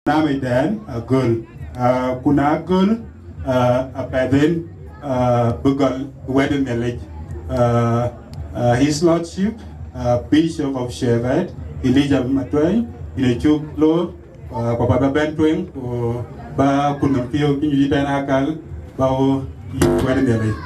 Name dan Agul. Kuna Agul a pedin Buga wedding village. His Lordship, Bishop of Shevet, Elijah Matway, in a chuk law, Papa Bentwing, or Ba Kunampio, Community Danakal, Bao wedding village.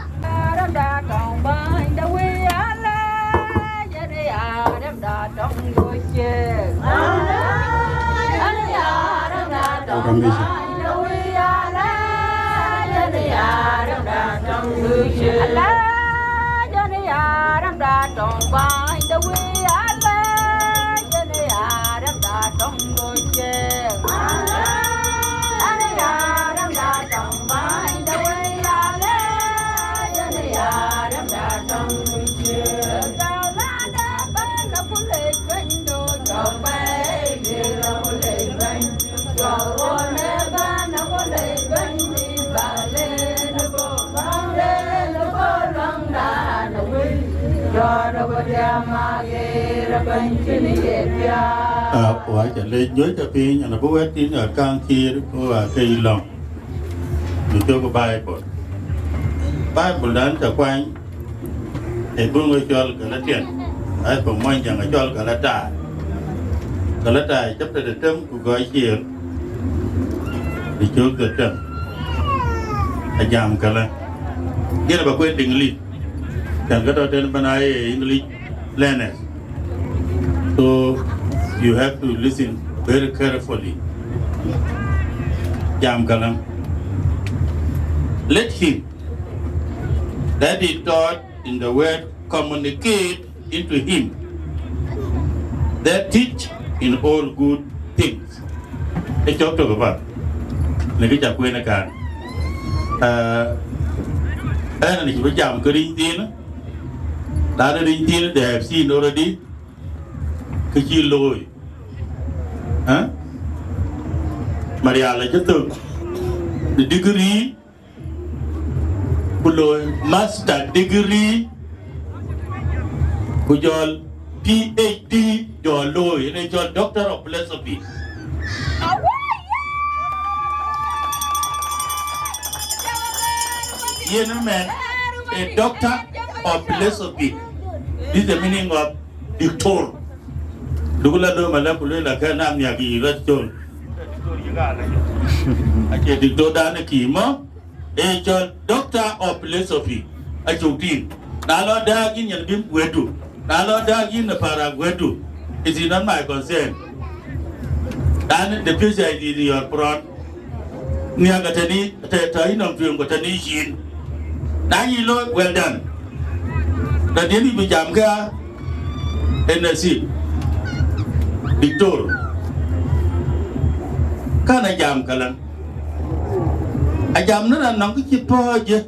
Quả trả lời nhớ cho phi nhà nó bố quét tin ở cang kia của cây lòng được cho cái Bible đến cho quanh thì bưng người cho cái lá tiền ai cũng mong rằng cho cái lá trà chấp được tâm của gói chiều thì chúa cửa trần giảm cái là nghĩa là bà quên tình lý chẳng có đâu trên bên ai English learners. So you have to listen very carefully. Jam kalam. Let him that is taught in the word communicate into him that teach in all good things. Cái chốt cho các bạn. Này cái chặt quên là cả. Đây là chỉ phải jam cái đinh tiên đó. Đã được đinh tiên they have seen already. Cái chi lôi hả Marial là chất tự the degree của lôi master degree của cho PhD cho lôi này cho Doctor of Philosophy you know man a Doctor of Philosophy this is the meaning of doctor. Đúng là đôi mà làm của là cái nam nhà kỳ rất chôn, anh chị định đô đa này kỳ mà, cho Doctor of Philosophy, anh chủ tin, đã lo đa cái nhận biết Wieu, đã lo đa cái là para Wieu, it is not my concern. Dan the future is your front. Nia cái thế này, thấy nông trường của thế này xin, đáng gì lỗi well done. Đã đến bị giảm cái NC. Victor, kan ajam kalan, ajam nó là nó cái chip bơi chứ,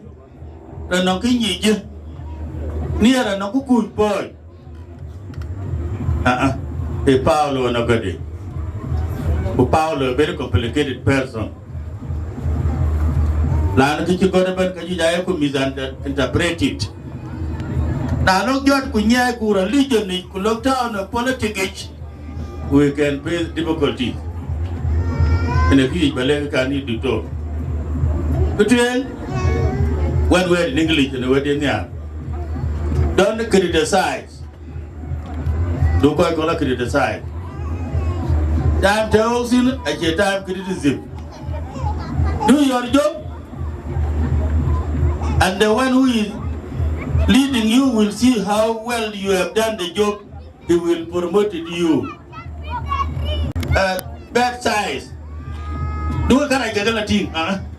là nó cái gì chứ, nia là nó có cùi bơi, thì Paulo nó cái gì, Paulo very complicated person, là nó cái chip bơi bên cái gì vậy cũng misinterpret it, đã lúc giọt của nhà của religion này của lúc đó nó politics. We can face difficulty. And if you believe can you do so? But then, one word in English and a word in there. Don't criticize. Don't quite criticize. Time tells you at your time criticism. Do your job, and the one who is leading you will see how well you have done the job. He will promote you. Bad size. Dua kan aja kan ting,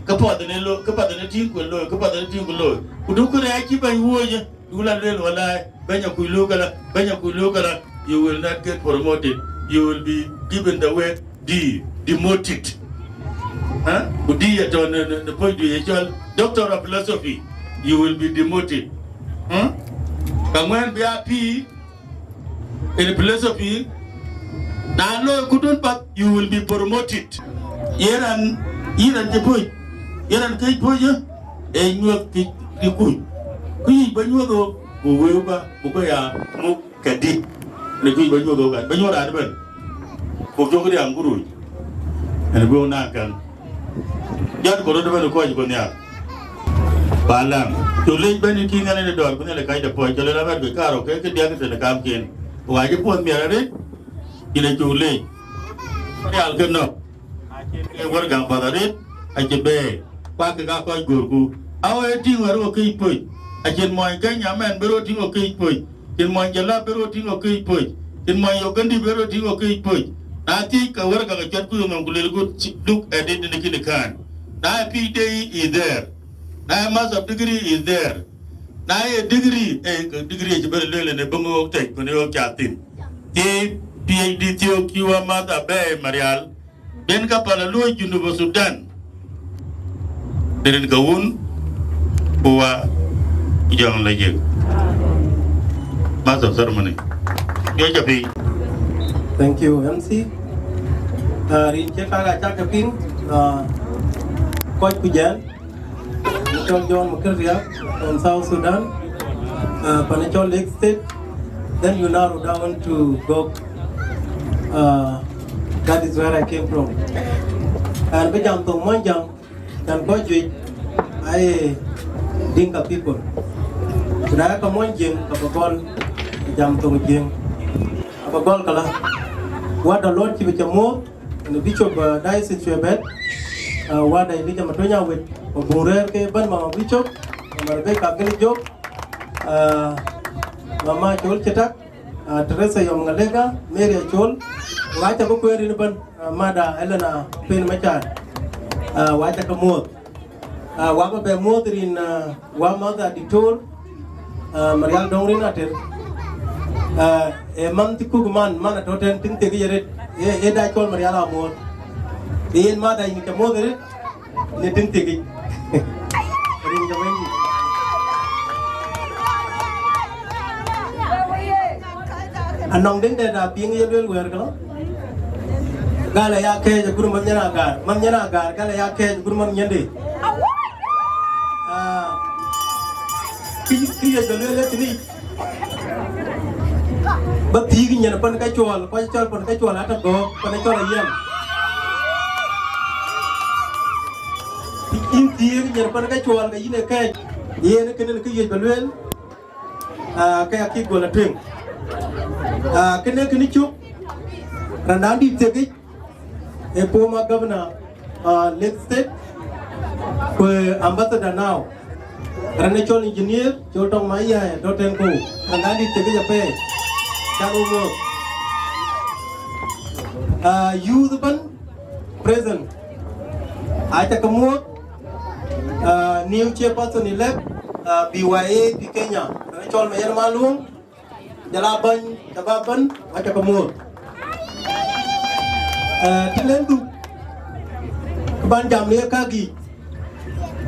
kepada ni lo, kepada ni ting kulo, kepada ni ting kulo. Kudu kulo aja banyak aja. Dua lalu walai banyak kulo kala, you will not get promoted. You will be given the way demoted. Udi ya tuan the point you actual Doctor of Philosophy, you will be demoted. Kamuan BIP in philosophy. Now, couldn't but you will be promoted. Yeran Japoy, Yeran Kate Poya, and you have the good. We, but you go, Uweba, Ukaya, Mukadi, the good, but you go, but you are advent. Kuocgoor Community. and go nakan. Yard go to the Kuocgoor Balam. To late Benny King and the dog, when the kind of point, you'll have the car, okay, the youngest in the campaign. Why you put me at it? In a too late. I'll get no. I work out for it. I can bear. Quack Akoi Gieu. Our team were okay point. I can my Kenya man beroting okay point. In my Jala beroting okay point. In my Ugandi beroting okay point. I think I work at a chat and look at it in the kindergarten. Now PhD is there. Now master degree is there. Now a degree is very little in the Bungo take when you're chatting. A PhD Theo Mother Bay Marial. Dinka Palalu University Sudan. Didn't go on. Buga young lady. Master ceremony. Thank you, MC. Rinche kaga chakaping. Akoi Gieu, John Makuach from South Sudan, Panachol Lake State. Then you narrow down to go. That is where I came from. And Bejam to Monjang and Akoi Gieu, I Dinka people. Kaya ka Monjang kapagol Bejam to Monjang. Kapagol kala. What the Lord give it a more and the Bishop Diocese Chebet. What I did Matonya with Burer Ban Mama Bishop, Rebecca Giljo, Mama Chol Chetak, Teresa Yongalega, Mary Chol, White Abuku Ribbon, Mada Elena Pen Machar, White Akamot, Wama Bemot in Wamada Detour, Marial Dongrin Ater, a Mantiku man, Manatoten, Tintigaret, Eda Chol Mariala Amor. Ian Mada in the mother, they didn't take it. And long then that are being able to work. Galayake, the Guru Manjanagar, Galayake, the Guru Manjandi. He is the little but he in a Panacatual, Panacatual, Atago, Panacatual Yam. In theory, you're going to go in a cage. You can get the well. Kayaki go to drink. Can you? Ranandi take it. A former governor, Lake State, ambassador now. Ranachol engineer, Jotong Maya, Dotenko. Ranandi take it a pay. You the one present. I take a more. New chairperson elect BYA Kenya. Chol Mayer Malung, Jalaban, Tababan, Atakamur. Tilendu Banjam Kagi.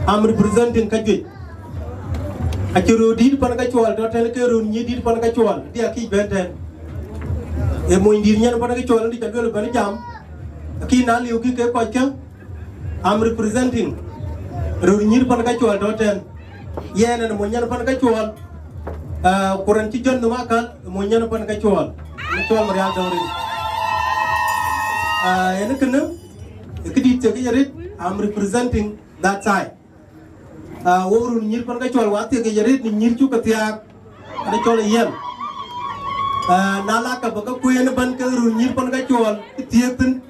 I'm representing Kaji. Achuru did Panakachual, Dotelkerun, you did Panakachual, dear Key Benten. A Moindian Panakachual, the Tadul Banjam. Kinali Uki Kocha. I'm representing. Runyir Panakachual, Doten, Yen and Munyan Panakachual, Kurantijan Numakan, Munyan Panakachual, Mutual Marial Dori. I'm representing that side. Runyir Panakachual, what you get in Yirchukatia, and a Chol Yen. Nalaka Bakakuyan Banka, Runyir Panakachual, Ethiopian.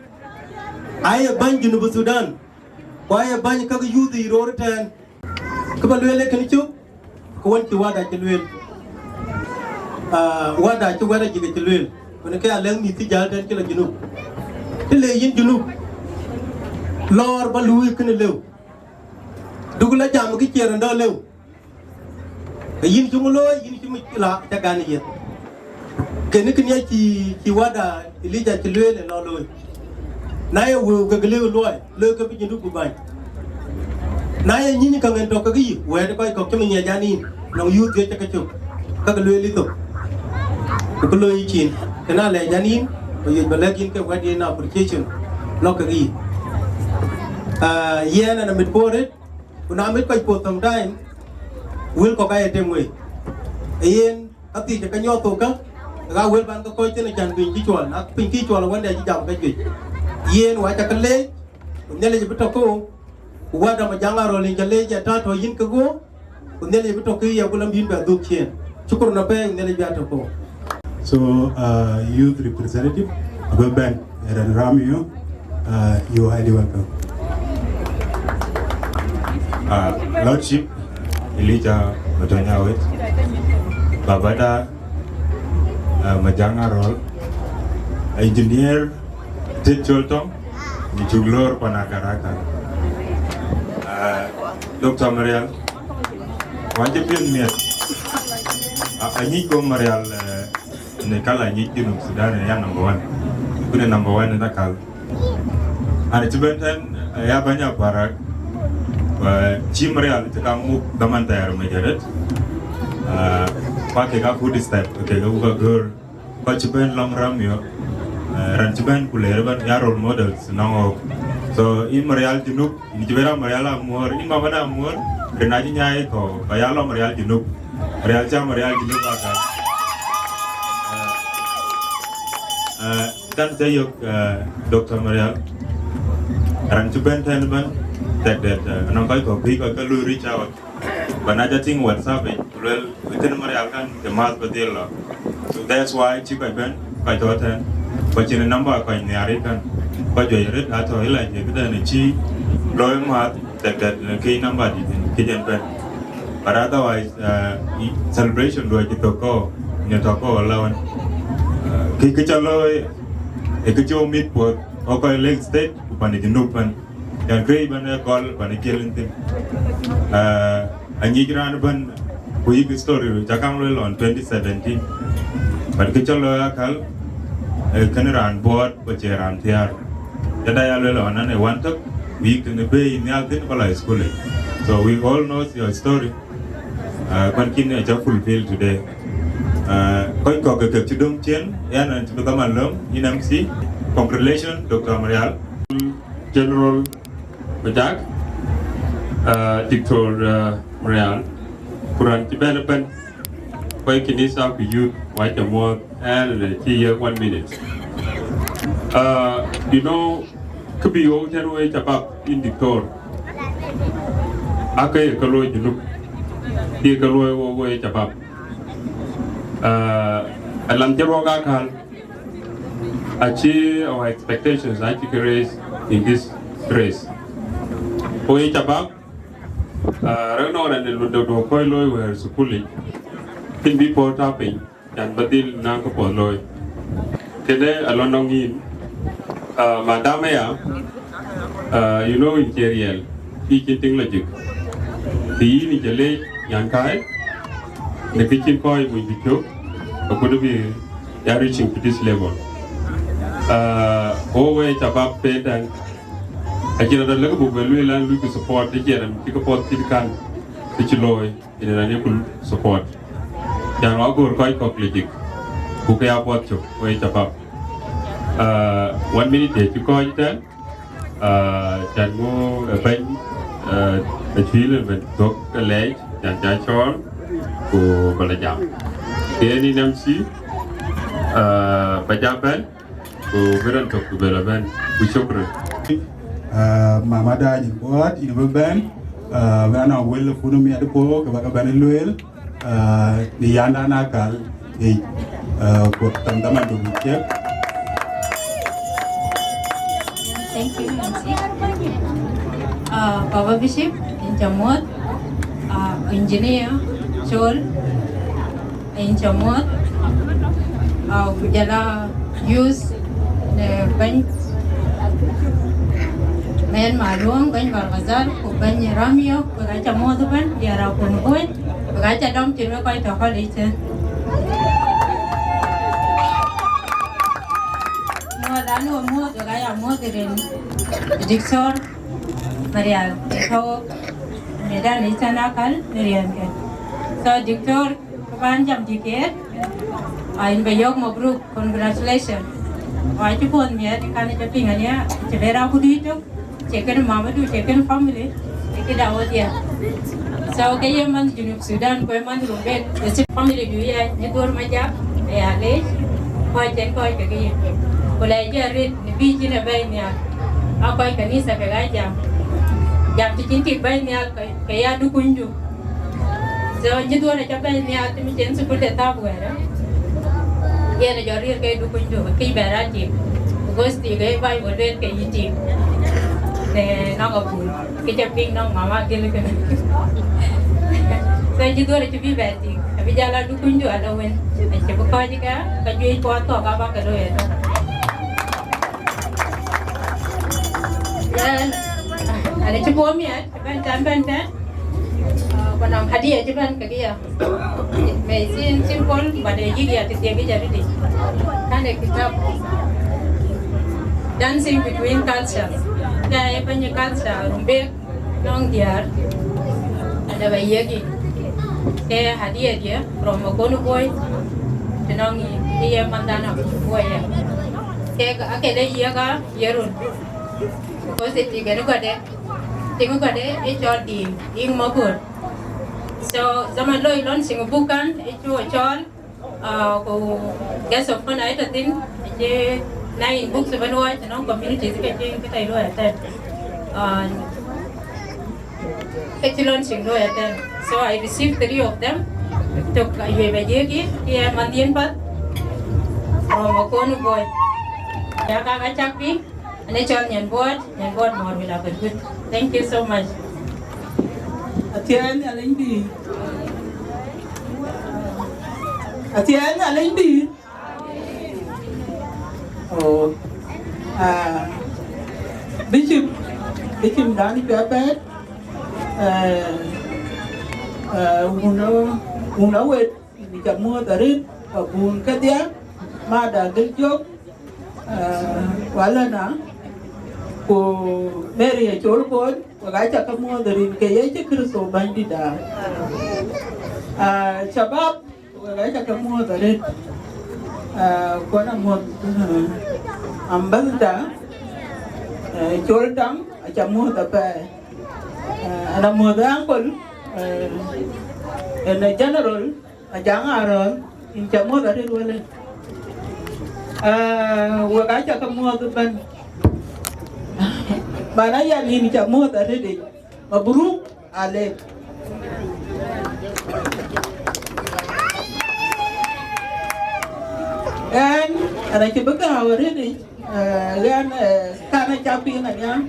I a bunch in Sudan. Why a bunch of you the road and Kabalwele can you? Kawanti Wada Kilwil. Wada Chuwada Jigil. When a car lend me to Jaldan Kilaginu. Delay in Junu. Lord Balu can live. Dugula Jamaki and Dolo. A yin Jumulo, yin Jumila, Tagani. Kenikanyaki, Kiwada, Elijah Kilwil and all. Naya will go loy, look up in Dubai. Naya Yinikam and Dokagi, where the boy coming a Janin, no you get a kachu, Kagalu little. The Kulu chin, Canale Janin, or you belagging what in application, Lokagi. Yen and a midboarded, when I make my put some time, will go by a Atem way. Yen, I think the Kanyotoka, I will ban the coin and can be Kichuan, not Pinkichuan one day you jump. Yen, what I can lay, nele bitoko wada majangaro linjale jata to yin kago nele bitoko ya bulam yin ba dukien chukur na pe nele biatoko. So youth representative Aben and Ramio, you are highly welcome. Lordship Elijah Matonyawit Babada Majangarol Engineer Titcholtong Nichuglor Panakaraka Dr. Marial Wajipian Miat Aniko Marial Nekala Nikinum Sudan and number one. Kuna number one in the cal. And it's better Yabanya Parak Chimreal to come move the Mantire Majoret. Pakega food is that okay, Uga Pachiban Long Ramio, Ranchiban Kulerban, Yarol models now. So in Marial Junuk, in Jivera Mariala more, in Mamada more, Renajina Eco, Bayala Marial Junuk, Realja Marial Junuk. Dan Ayuok Dr. Marial Ranchuban Tenban that Nankai Kopi Kalu reach out. But I think what's happening, well, within Marial can the math Badilla. So that's why Chica Ben, by daughter, but in a number of coin the American, but you read at all like you did a cheap, low math that the key number didn't kitchen Ben. But otherwise, celebration do I get to go in your talko alone. Kikachalo, Akoi meet for Akoi Lake State, Panikinupan, and Grave and a call Panikilling thing. A Nigran Wieu story, Jakamwell on 2017. But Kichalo Akal, a Kanaran board, which are on Tiar. That I will on and I want to week in the bay in the Altin School. So we all know your story. Continue to fulfill today. Kuocgoor Chidum Chen, and to become alum in MC. Congratulations, Dr. Marial. General Majak, Dr. Marial, Quran Development, Kuocgoor of youth, white and more, and 1 minute. You know, could be old generate about in the tour. Akoi Gieu, you look, the Kaloi way about. Alam Tiroga can achieve our expectations I think race in this race. Oi Chabab, Rano and the Ludo Koiloi were supuli. Tin be port tapping, and Badil Nankapoloi. Today, Alonongin, Madamea, you know, in Yirol, teaching logic. The in the late Yankai. The kitchen coin will be took, or could be reaching to this level. Always about paid and I get a little bit when we learn to support the year and pick up what it can, which loy in an unequal support. Young Agur Koicoclitic, who pay up what you wait about 1 minute to call it then. Can go a bank, a chill and talk a leg, and Chol. Ku Balajam. Ini MC Bajaban ku berantok ku belaban ku syukur. Mamada ni buat ini beban. Wana wel funu mi adepo kebaga banelwel. Ni yanda nakal ku teman-teman dulu cek. Thank you, MC. Bapak Bishop, Jamot, Engineer. Chol, Inchamot, Kujala use the bench, Men Malung, Ben Bargazal, Ben Ramio, Bagacha Modaban, Yara Punboy, Bagacha Dom to quite a holiday. More than more, the guy are modern, Jigsaw, Marial, how Medan is an akal, Marian. So, Doctor, Kabanjam Diket, I'm Ayual Mabruk, congratulations. Why you put me at the Canada Pingania, Chevera Kudu, chicken Mamadu, chicken family, take it out here. So, Kayaman, Junub Sudan, Koyaman, Rubek, the family, Nedur Majak, Ayale, quite and quite again. Well, I read the beach in a banya. Akoi kanisa kagaya jam tikinti bay niya kaya dukunju. So jitu na chapay niya timi chen sukul de tabu era. Ye na jori kay dukunju kay berati. Gusti kay bay bolen kay yiti. Ne nangapul kay japing nang mama gele kan. So jitu na chubi berati. Abi jala dukunju ala wen. Ay chapko jika kajui po to ka ba ka do era. Ada cukup ya, cuman tambahan kan, kalau hadiah cuman kerja, mesin simpel, pada dia tiap jadi di, kan kita dancing between cultures, kayak banyak culture, rumbek, nongtiar, ada bayi lagi, kayak hadiah dia, promo kono boy, tenangi, dia mandana boy ya, kayak akhirnya dia kan, Yirol. Kasi tinggal gade, Chol ing mabur. So zaman lo ilon singubukan itu Chol, ko guest of fun ay tatin, je nine books sebenarnya tenang community kita ilo Atem, kecilon singlo Atem. So I received 3 of them. Tok ayuh bagi dia mandian pat, makonu boy. Ya kakak capi. Ane Chol nyan board more will have a good. Thank you so much. Atian alindi. Atian alindi. Oh, Bishop Dani Pepet. Una wet ni kamu tarit pun kerja, mada Agtyar, wala na. Ko Marial Chol ko wagacha kamu dari kaya Kristo bandida sabab wagacha kamu dari kona mod ambalda Chol dang achamu tapi ana mod angkol en general ajangaron inchamu dari wala wagacha kamu ban Mana ya ni jamu tadi deh, mabruk ale. Dan ada coba awal ini, kan karena capi nanya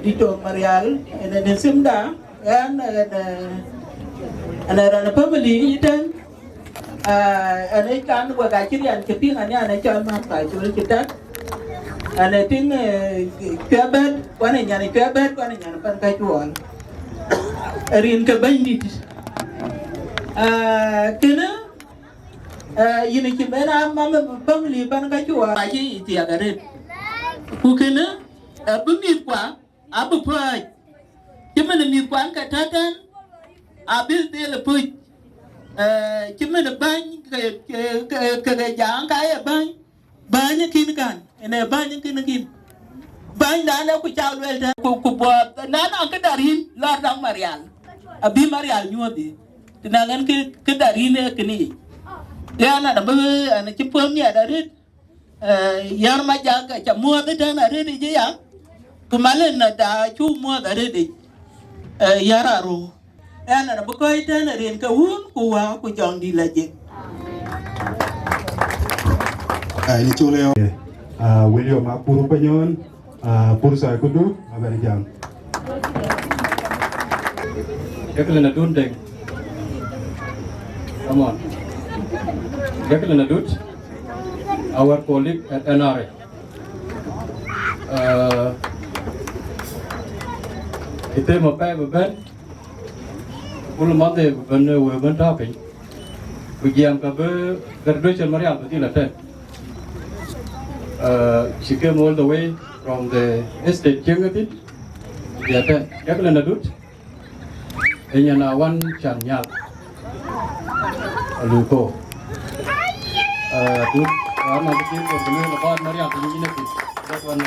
dito Marial, ada Desemda, kan ada family dan ada kan wagacirian kepingannya ada cuma kacau kita. Ana ting pebet wana nyani pebet wana nyani pan kajuan rin ka bandit kena yini kimena mama family pan kajuan aji ti agaret ku kena bumit kwa abu paj kimena mi kwan ka tatan abil tele puj kimena ban ka jang ka ya banyak kin kan ene banyak kin ban dana ku chawel ta ku bot nana ka darin la dang Marial abi Marial nyodi tinangan ke darine kini ya na da ana chipom ya darit yar ma jaga cha mo ta na re je ya kumalen na da chu mo da re yararo ana da bu ko ita na ren ka hun ku wa ku jong di laje Ini Chole Wieu Mapior penyon Pursa kudu abari jam. Yakalana dundeng. Come on. Yakalana dut. Our colleague at NRA. Ite mapai baban. Ulu mande baban weban taping. Ujian kabe graduation Marial betul lah. She came all the way from the estate Jengati. Dia kan, dia kelana dut. Enya nawan chanyal. Luko. Dut, warna betul betul lepas Marial tu ini nanti. Warna.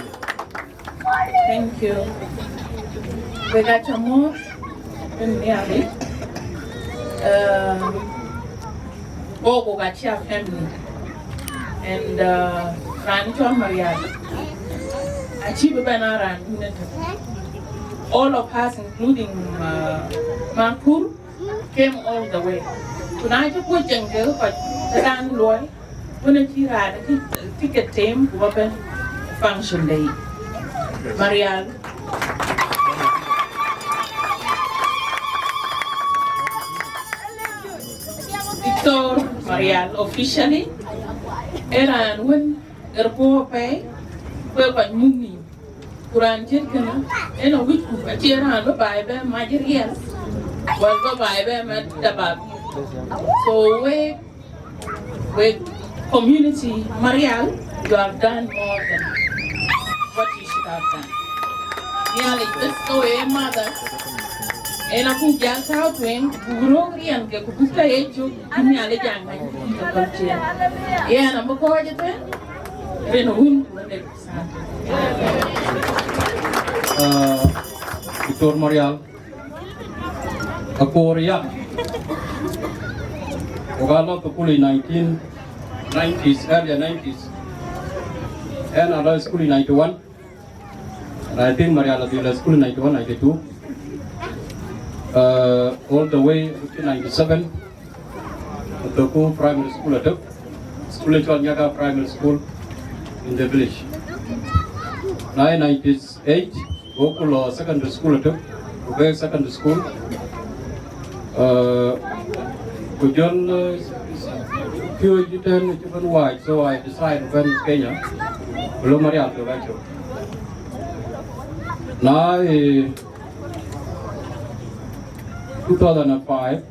Thank you. We got some more in Marial. Kuocgoor family and Chol Marial. achieve banana all of us, including Makur, came all the way. Tonight, I put Jungle, but the landlord, when he had a ticket team to open function day. Marial. Victor Marial officially, and when airport pay, we're going to move. Quran Jirkana, and a week of a cheer on the Bible, Marial. Well, the Bible at the back. So, with community, Marial, you have done more than what you should have done. Nearly, let's go away, mother. And I put Jas out when Guru and Kupuka Ejo, nearly young, yeah, I'm a cordial. Then a wound. Victor Marial, Akoi Gieu, Ogala to Kuli 1990s, earlier 90s, and I was school in 91, and I think Marial was school in 91, 92, all the way to 97, at the primary school at the school in Chol primary school in the village. 1998, Okulo secondary school at Wieu secondary school. Kujon few different wide, so I decided when Kenya, below Marial to Dachuek. Now, 2005,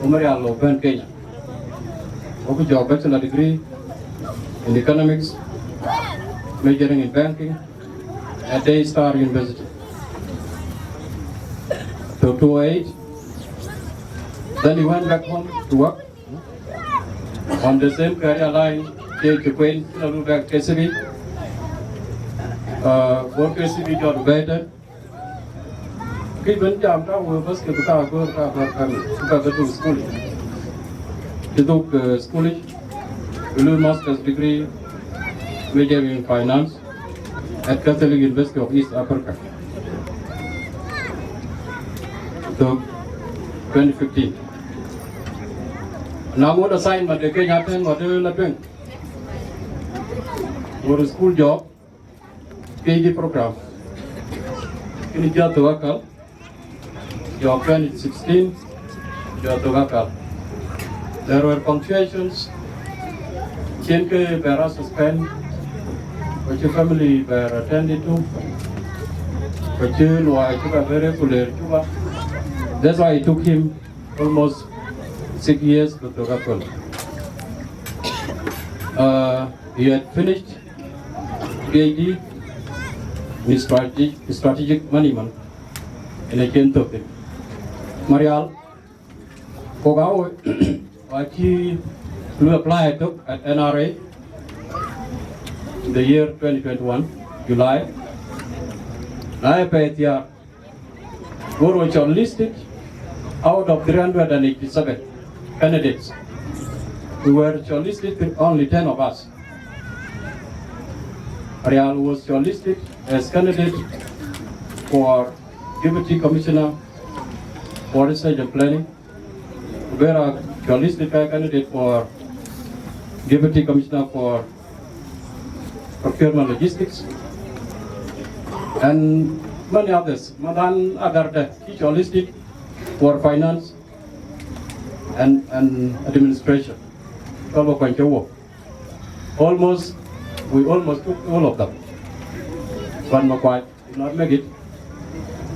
Marial opened Kenya. Akoi Gieu bachelor degree in economics, majoring in banking at Daystar University. 2008, then he went back home to work on the same career line, Dachuek back KCB, work KCB job better. Given job, I was going to go to school. He took schooling, blue master's degree, major in finance at Catholic University of East Africa. So, 2015. Now, what assignment the Kenya Atem what they will bring? For a school job, PhD program. In Duot Awerjok, job 2016, Duot Awerjok. There were punctuations. Chenke were suspended, which your family were attended to, which were very regular. That's why it took him almost 6 years to Akol. He had finished PhD in strategic management in a Gumtoong. Marial, Kongor Songs, who applied at NRA in the year 2021, July. Ayual were shortlisted out of 387 candidates. We were shortlisted with only 10 of us. Marial was shortlisted as candidate for Deputy Commissioner for Research and Planning. We were shortlisted candidate for Deputy Commissioner for Procurement Logistics, and many others. Mawan Agaar shortlisted for Finance and Administration. We almost took all of them. But Makuach did not make it,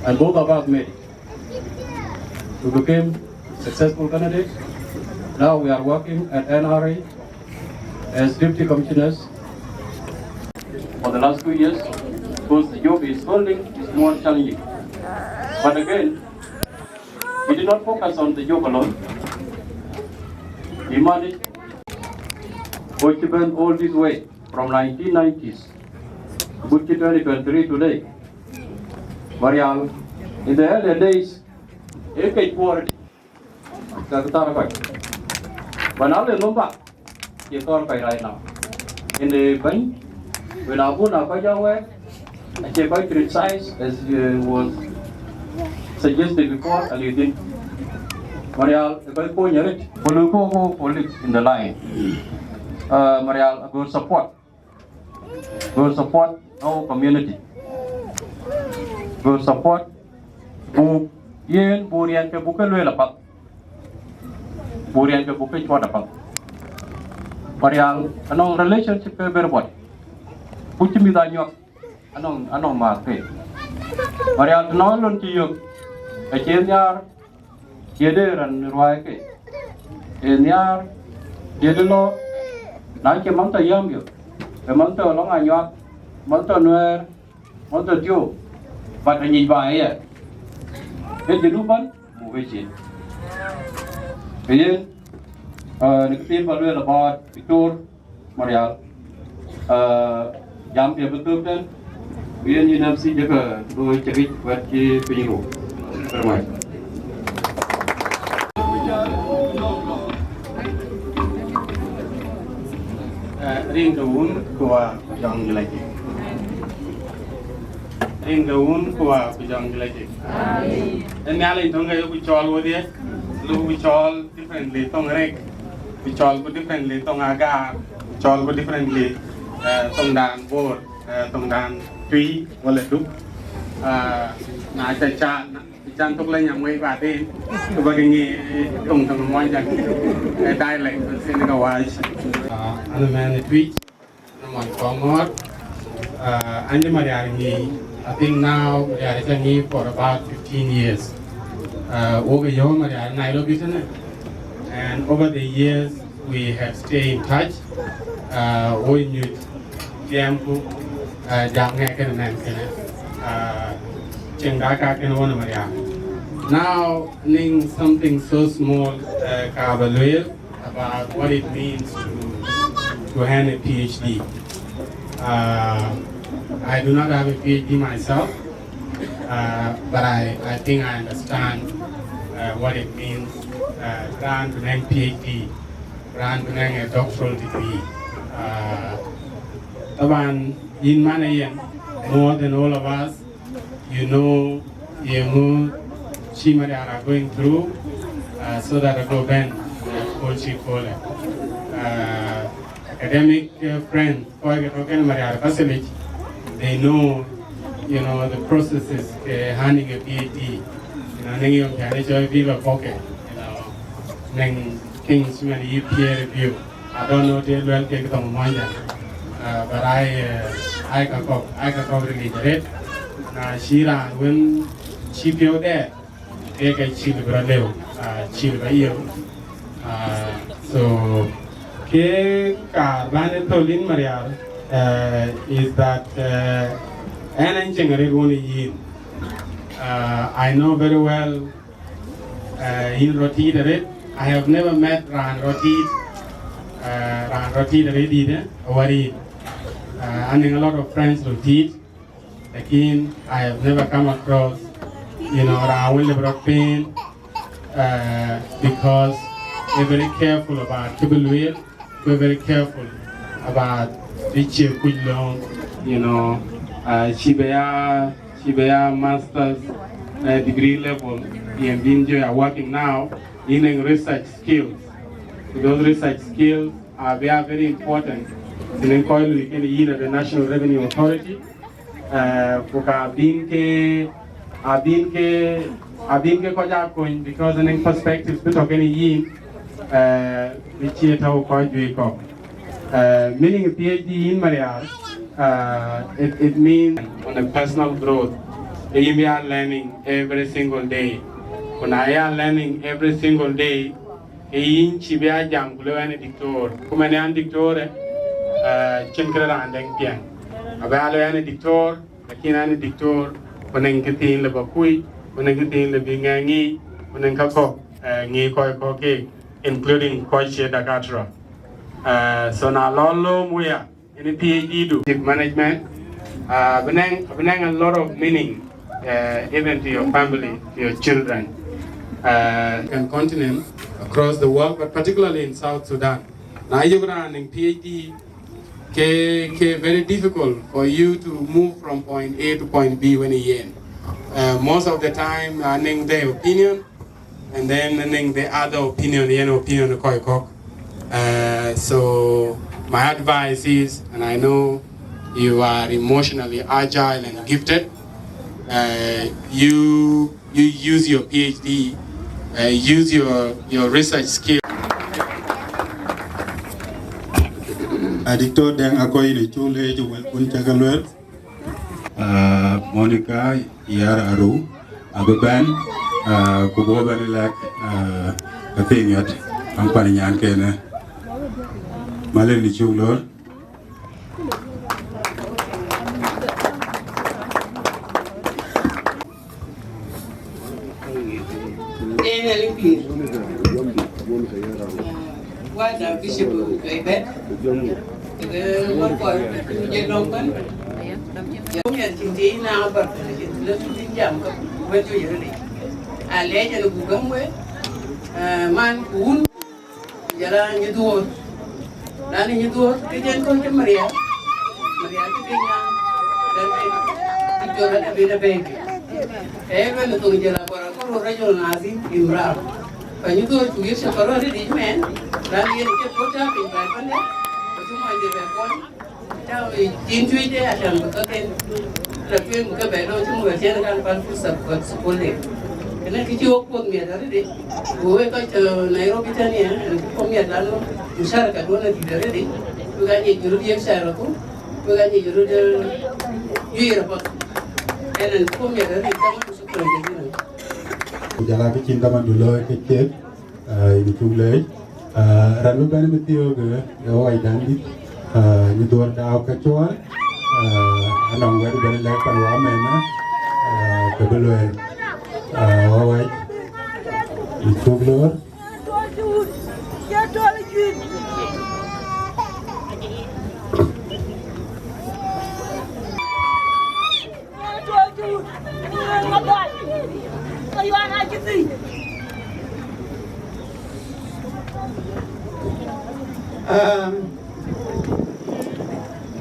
and both of us made it. We became successful candidates. Now we are working at NRA as Deputy Commissioners for the last 2 years, because the job is holding is more challenging. But again, we did not focus on the job alone. We managed to achieve all this way from 1990s to 2023 today. Marial, in the earlier days, Akech quality. But now the number is right now. In the bank, when Akoi Gieu, Actually, quite criticized, as was suggested before, and you think Marial, quite point in the line. Marial, good support our community. Good support. Yen Burian ke buka luar lepak. Burian ke buka cuat lepak. Marial, anong relationship ke berbot. Pucci midanyok, anong market. Marial nolon ciyuk. Akhirnya dia ran ruai ke. Akhirnya dia lo. Nanti mang tu yam yo. Mang tu long anyok, mang tu nuer, mang tu tiu. Pada ni baik ya. Jadi lupan, mungkin sih. Jadi, nikmatin baru lebat Victor, Marial, jam dia betul kan? Kemudian ni nafsi jaga, boleh cakap buat ke penyiru. Terima. Ring daun kuah jang lagi. Ring daun kuah jang lagi. Ini ala itu enggak you Chol wadiah, lu Chol differently tong rek, Chol differently tong Agaar, Chol differently tong dan bor, tong dan Twic wala duk, na can tuk lain yang way batin, sebagai ni tong macam dialect sini kawas. Anu mana Twic, nama Kongor, anje Marial ni. I think now Marial is here for about 15 years. Over Yirol Marial Nairobi, and over the years we have stayed in touch. We knew Tiampu, Jamaican and Chengaka and one Marial. Now, ning something so small, about what it means to hand a PhD. I do not have a PhD myself, but I think I understand what it means to have a PhD, to have a doctoral degree. In Manayan, more than all of us, you know, Marial are going through, so that I go bend, academic friends, Marial, they know, the processes handling a PhD. Pocket, things when you peer review. I don't know they will take it on mind, but I can cover it. Shira when she feel there, they get chill brother, chill by you. So, Carbon Tolin Marial is that I know very well in Roti. I have never met Ran Roti either. And a lot of friends Roti. Again, I have never come across, Ran Pain because we're very careful about Kibulwil. We're very careful about Richie Kuocgoor, Shibaya master's degree level. And BIGBOY are working now in research skills. Those research skills are very important. In the National Revenue Authority, because in perspectives between meaning a PhD in Marial, it means on a personal growth. We are learning every single day. When I am learning every single day, in Chibia Jam, Guluan Dictor, Kumanan Dictor, Chinkara and Denkian. Abaluan Dictor, Akinan Dictor, Panankatin Labakui, Panankatin Labingangi, Panankako, Nikoi, including Koiche Dakatra. So now Lolo Muya in PhD do management, bring a lot of meaning even to your family, to your children, and continent across the world, but particularly in South Sudan. Now you're running PhD very difficult for you to move from point A to point B when you most of the time ning their opinion and then ning the other opinion opinion Koi. So my advice is, and I know you are emotionally agile and gifted, you use your PhD, use your research skill. Adicto dang Akoi Gieu ju kun chagalwer Monica Yar Aru Abuban Kuboban lak Kathingat ang paninyan kena Malen Gieu lor What a visible baby. What for you don't want? You can see now, but let's jump with you. I let you go away. Man, wound. Yara, you do it. Then you do it. You can go to Maria. Maria, then you're a bit of baby. Every little Jara for a regional Nazi in Rab. When you go to use a already man, then you get put up in my money. But you might be one. Tell me, into it, I shall look again. The film go back to a general purpose of school. And then you put me already. We went to Nairobi, and put me at Lano, to Sharaka, one of you already. We got a European Sharako, we got a European. And then put me already come to support the Jala ke cinta mandulo ke cek ini culai ralu bani metiyo ke awai dandi ni Duot Awerjok anong wari bani lek panwame na ke belue awai ini culai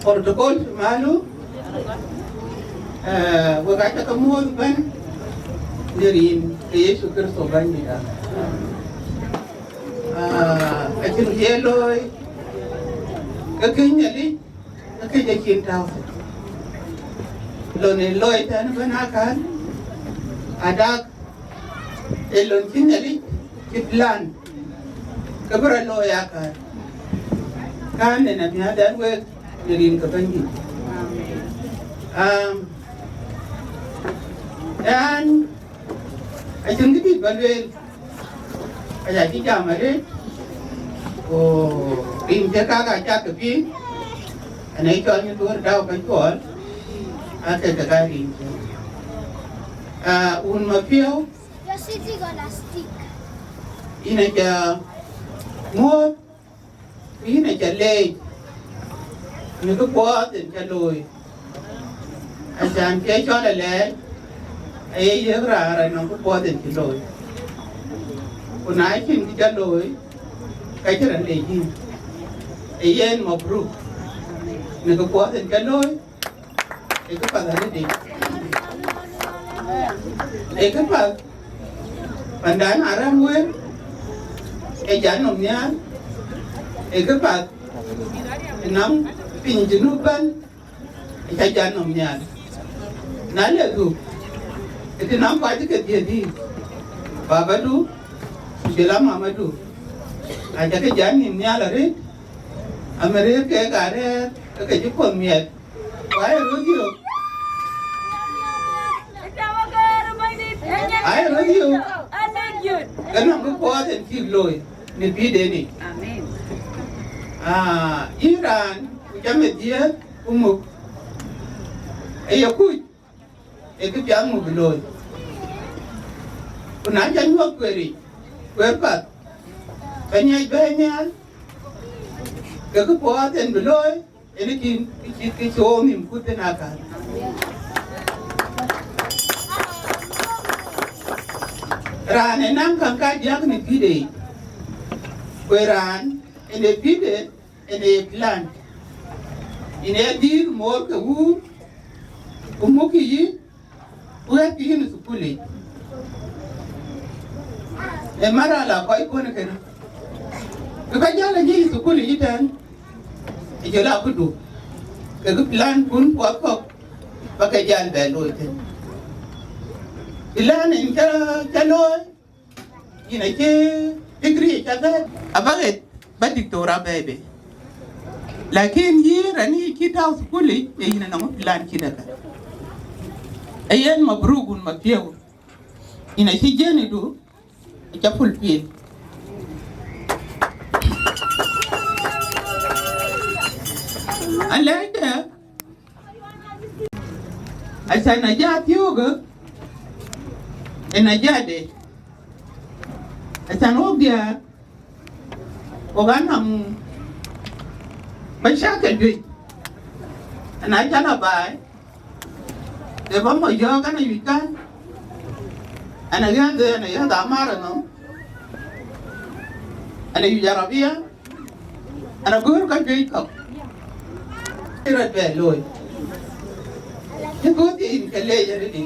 protokol malu wakata kamu ban dari Yesus Kristus banyak akin yeloi kakenya li kakenya cinta lo ne loi tan banakan ada elon cinali kiplan kabra lo yakan kan ne nabi hadan we dirin kabangi dan akin gidi balwe aya di jamare o rim jaka ka cha kapi anai cho ni Duot Awerjok ate tagari un Mapior ina ja mo ina ja lei ni ko po den ja loi ajan ke cho la le ai ye ra no ko po den ki loi ko nai kin ki ja loi kai ja le ji ai yen mo bru ni ko po den ja loi ai ko pa da ni ai ko pa pandan aram we ai ja no nya ai ko pa nam pin junuban ai ja no nya na le du itu nam pa ke dia di baba du sila mama du aja ke jani nya la re amere ke gare ke ju kon miet wai ru dio ai ru dio kana ko po den ki loy ni bi de ni amen Iran jame dia umuk ayakut itu jamu beloy kuna janwa kweri kwerpat banyak ke po den beloy ini ki so mi kutenaka ran enam kangka jak ni pide kweran ene pide ene plant ine dir mor ke wu umuki yi uya ki hin sukuli e marala ko ikone kena ka jala ji sukuli yitan e jola kudu ke plan kun ko ko baka jal be loite ilan in ka loy ina ke degree ka ba abaget ba dictora bebe lakin rani kita sukuli e ina na plan kidaka ayen mabrugun Mapior ina hijeni du ja pulpil alaida asana jati yoga ena jade asana obia oganam mashakal bi ana jana bai eba mo yoga na wikan ana yada amara no ana yujarabia ana gur ka jiko ira be loy ke go in kale yare ni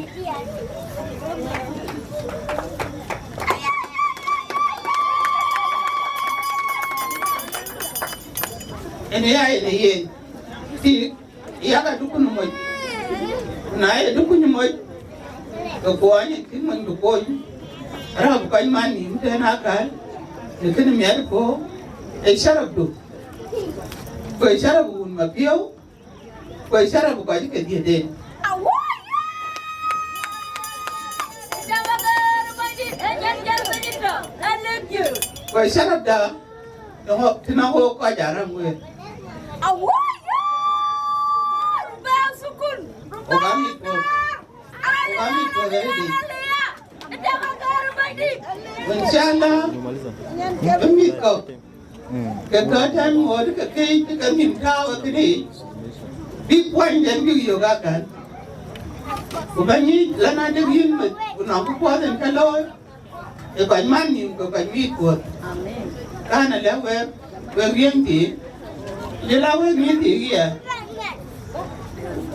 ene ye ti ya dukunu mo na dukunu mo ko ani kin man du ko ra bu kai mani mutana ka ne kin mi ar ko e sharab du ko e sharab un Mapior ko e sharab ko ji ke die de ko e sharab da no tina ho ko jara ngwe Ogami ko ready. Inshallah, kami ko. Kekatan mo ke kami kau tadi. Big point dan big yoga kan. Ubani lana de yin na ko ko den kaloi. E ko mani ko ko. Amen. Kana lewe we rienti. Jela we rienti ya.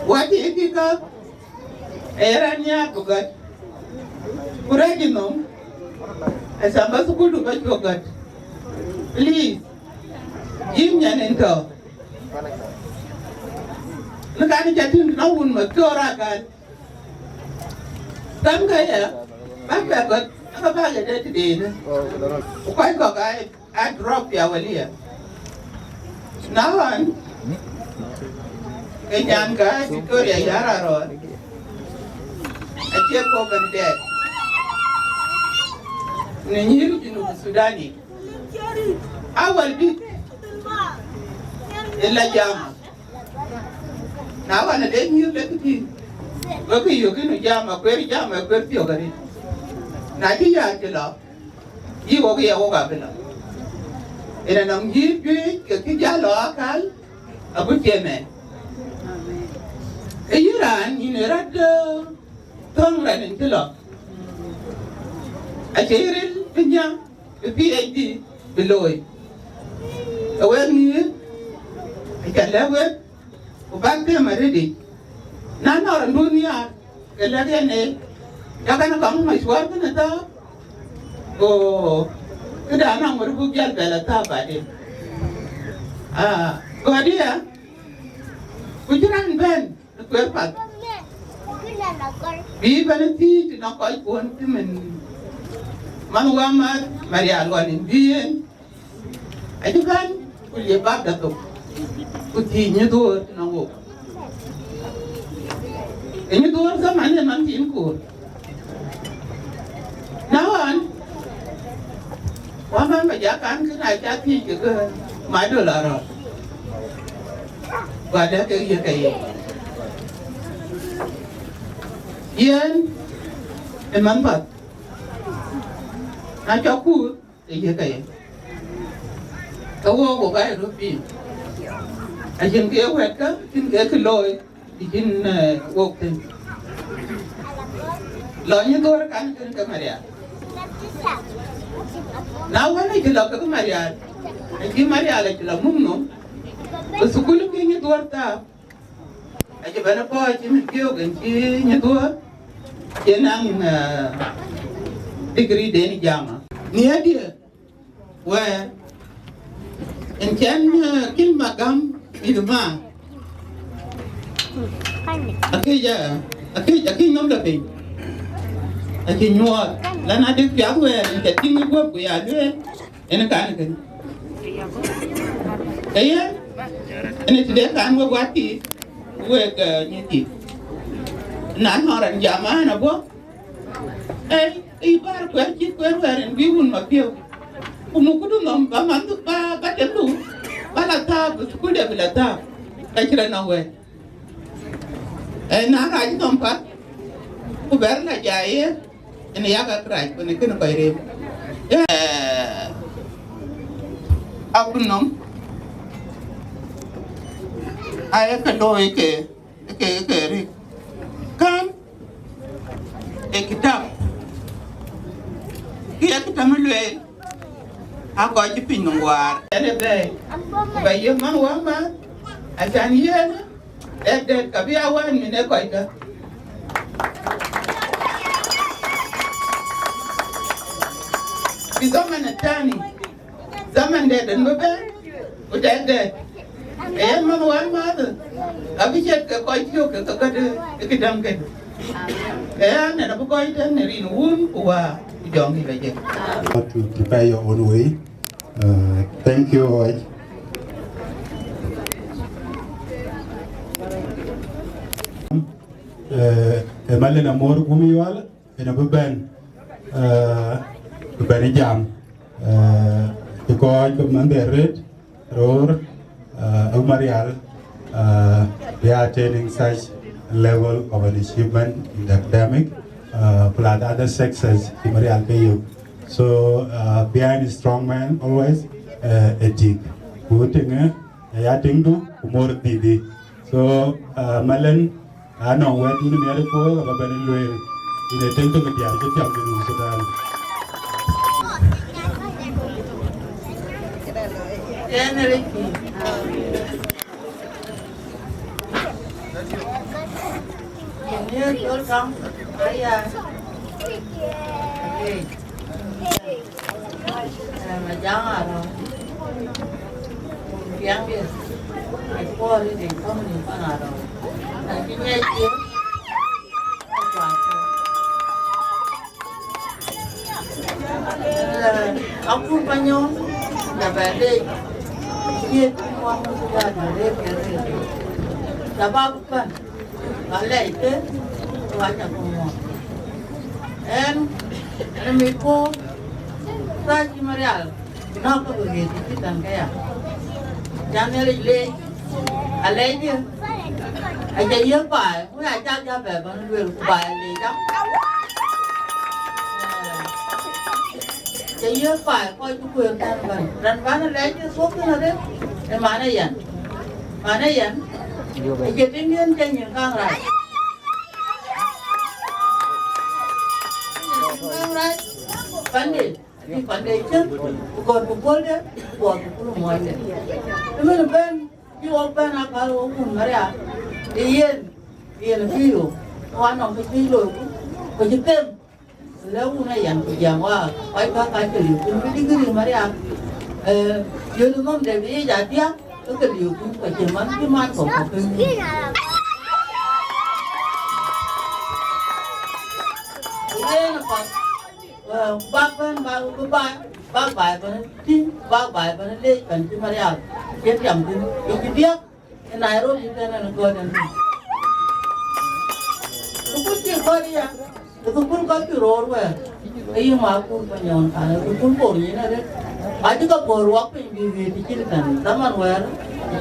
Wati etika eranya bugat kuragi nom asamba sukulu ba bugat please yimnya nento nakani jatin nawun Mapior kan tam kaya ba got apa ba ga de ne ko ko ga a drop ya walia nawan Kenyan ka Victoria yara ro atie ko bande ne nyiru jinu Sudani awal bi illa jama na wana de nyiru le ti ko ki yo kinu jama ko pio gari na ti ya ti lo yi wo ya wo ga bela ina nam yi bi ke ti ja lo akal abu jeme Iran ini rada tongran intelo. Akhiril punya PhD beloy. Awal ni, ikalawe, ubangke maridi. Nana orang dunia, kelagi ni, jangan kamu masyarakat kan ada. Oh, kita anak merupakan belata pada. Kau dia, kujuran ben. Kuerpat. Bi banati na ko ipon timen. Manuamat Marial wanin bien. Ajukan kuliah bab datuk. Kutinya tu nanggo. Ini tu zaman yang nanti inkur. Nawan. Waman bajakan kena jati juga. Madu lara. Badak kaya. Yan emampat na chaku ye kai kawo ko kai rupi ajin ke weka tin ke loy tin wok tin lo ni dor kan ke Marial na wala ke lo ke Marial ki Marial ke lo mumno sukulu ke ni dor ta Aja bana po mình kêu cái chi nhà tua trên năng degree đến jama nia dia wa en chan kin magam iduma akej nom da pe akej nyua lana de pya wa en tin ko ko ya de en kan kan kaya en ti de kan wa wati we ka nyiti nan horan jama na bo ibar ko ci ko ren bi won ma pio kumu kudu nom ba man ba telu bala ta ku de bala ta ka kira na we na ra ji nom pa ku ber na jaye en ya ka krai ko ne ken ko ire aku nom ay ka do ke ri kan kitab kia kita melue aku aja pinung war ada bayi man wama asan yen kabi awan mine ko ita di zaman tani zaman dan bebe udah man wama abi cek ko Gieu ke kedam ke na ko ita ne rin wun wa to prepare your own way. Thank you. Malen amor gumiwal ena beban jam ko manderet or Marial they are attaining such level of an achievement in the academic plus other sexes in Marial Gieu. So behind a strong man always a jig. Putting a tingu more didi. So Malen I know where to the medical of a Benelway in a tent of the Adhiok in Sudan. Yirol Songs, mà cháu à rồi, tiếng Việt, cái cô đi thì không nhìn con nào rồi, là cái nghe tiếng, ông phun bao nhiêu, là về đây, kia con ra để đây cái gì, là bao phần, là lệ thế, và chẳng còn một, em mi cô ra chi Marial nó có cái gì thì tận cái à chẳng lẽ lên à lấy đi anh chạy nhớ bài mới ai cha về bằng người bài gì đó chạy nhớ bài coi cái quyền ta vậy lần bán nó lấy cái số cái nào đấy em mà này dần anh chạy tiếng nhân trên những con rồi vấn đề chứ còn cũng có đấy của cũng ngoài đấy nhưng mà bên như ông bên Akol cũng Marial yên Wieu quan ông cái gì rồi có chỉ tên lâu nay dàn của giang hoa phải có cái liều cũng cái gì Marial giờ nó không để ý giá tiếc cái liều cũng phải chỉ mang cái man của cái bác bài bên tin bác bài bên đây bên chi Marial cái chậm tin cái tiếc cái này rồi cái này nó coi này tôi cũng chỉ coi đi à tôi cũng có cái rồi vậy ấy mà cũng phải nhon cả tôi cũng bổ như này đấy ai chứ có bổ ruột vì thì chỉ là zaman vậy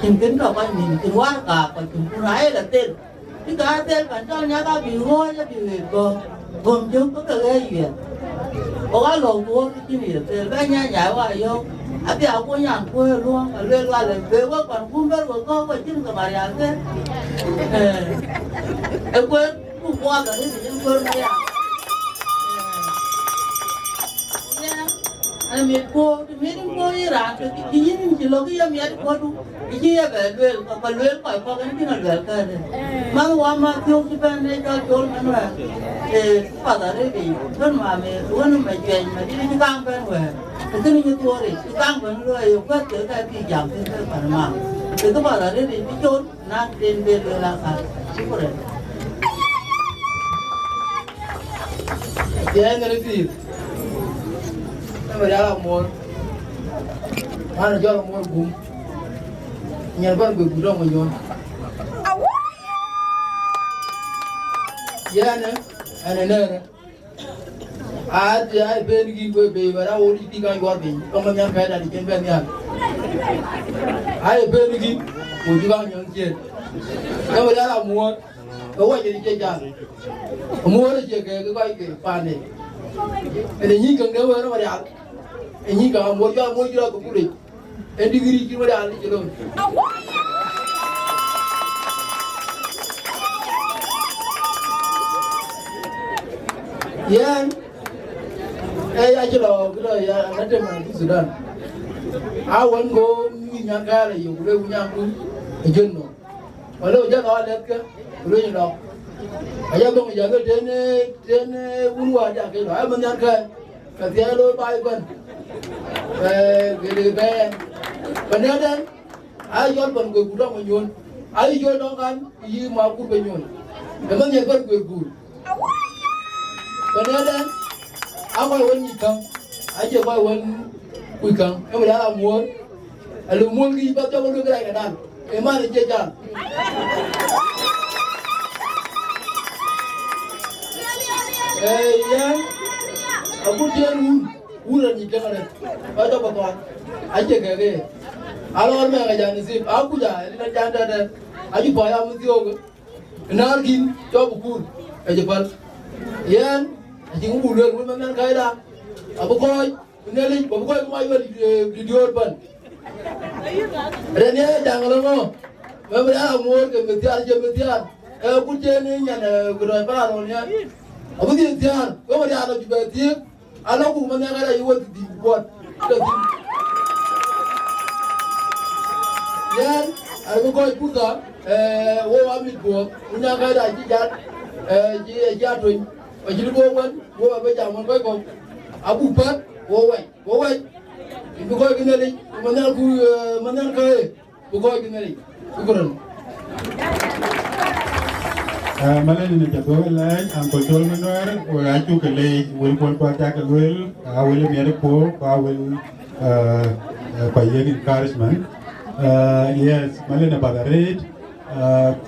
chính kiến đâu có nhìn từ quá cả còn chúng tôi nói là tên chứ cả tên bản cho nhà ta bị hoa cho bị gồm chứ có cái gì có cái lồng của cái gì để bên nhà qua vô à bây giờ có nhà quê luôn lên qua là về qua còn không biết có chính cái Marial thế em quên cũng qua cái gì em quên Marial anh mi po ira ke yin ji lo ki mi po du ji ya be lwel ko lwel ko kan ki na lwel ka de man wa ma thio ki ben ne ka chol man la pa da re bi don ma me won ma je ma di ni kang ben we ke ni to re ki kang ben lo yo ka te ka ki jam te pa ma ke to pa da re bi chol na den be la ka si ko re ya ne re Marial amor, mana jual amor gum, nyarban gue gudang menyon. Ya ne, ane nere. Ada bengi gue bebara ori tiga jual bengi, kamu yang kaya dari kemben ya. Ada bengi, gue juga yang jen. Kamu Marial amor, kau jadi jajan. Amor aja kayak kau kayak panen. Ada nyikang dewa Marial. Ini kalau mau jual ke kulit, diri kita ada di dalam. Yan, aja lo, kita ya nanti mana Sudan. Awan go minyak kara, yo boleh minyak tu, jenuh. Walau jangan awak ke, boleh jenuh. Ayah bang jaga dene ulua aja ke lo, ayah minyak kara, kerja lo baik kan. Gede be, beneran, ayual ban gue gudang menyon, ayual dongkan, iya mampu menyon, memang ya kan gue gul, beneran, apa yang nikah, aja apa yang kuikang, kamu dah amur, lalu mul di baca mulu gerai kanan, emang jajan, ya, aku jalan. Ular ni jangan ada, ada apa aja kage, alar me ngajar nisip, aku jah, ini jangan ada, aja bayar mesti hoga, nargin, coba ukur, aja pal, yan, aja ular, ular mana kaya dah, abu koi, ini abu koi kemai di Duot pan, dan ni jangan lama, memang amor ke metiar, aku jenis yang gerai paralnya, abu tiar, kau mesti ada juga tiar. Anak aku mana ada iwat di buat, ya, aku kau putar, ambil buat, punya ada jidat, jatuh, jadi buat, apa jaman kau, aku buat, woi, itu kau kena ni, mana kau kena ni, ukuran. Malan ni jago lai angkol Chol menor acu kelai wil pon kuaca kelwil awil mere po awil payen encouragement yes malan abadaret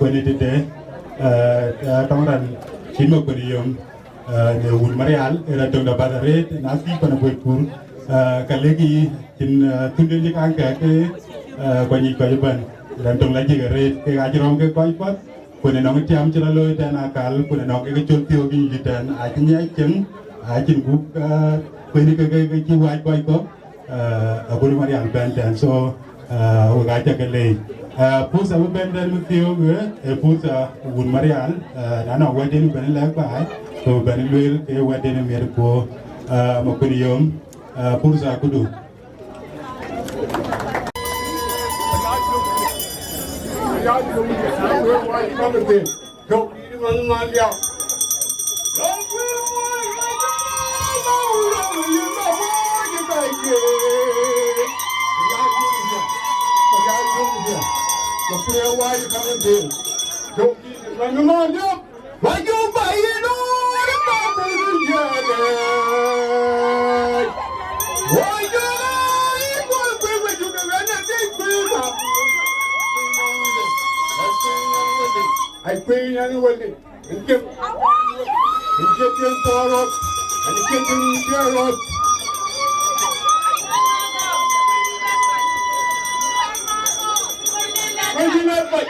community de tamaran chimo kurium ne wul Marial era tong abadaret nasi pana boykur kalegi tin tunde ni angka ke kwani kwaban dan tong lagi garet ke ajrom ke kwaipat kuna nong tiam chira loy dan akal kuna nong ke chul tio gi jitan a nya cheng a chin gu kuna ke chi wai koi ko abul Marial band dan so wa ga ke le pusa bu band dan mutio ge pusa wul Marial na wa den ben la ba so ben loy ke wa den mer ko mo kuniyom pusa kudu I pray anyway. And get your power and get your up. Where's your left foot?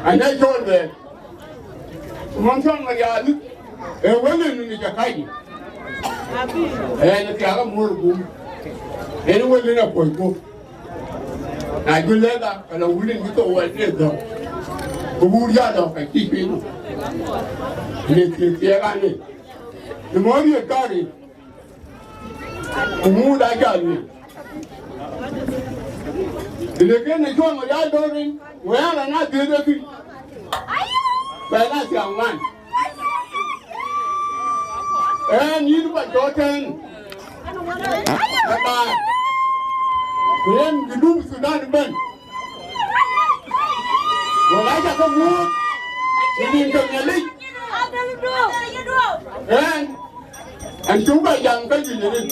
And I told them, Gumtoong Marial, a woman in the Akoi, and the Kalamur, and a woman in a Kuocgoor. I do leather and a wooden little white leather. Kuocgoor Yard I keep in. And it's the more you got it, the more I got it. And again, the John Marial Doring, well, and I did it. But that's young man. And you know what, daughter? When you do Sudan, Ben. Well, I got a move. You didn't come your leg. And two by young cousin.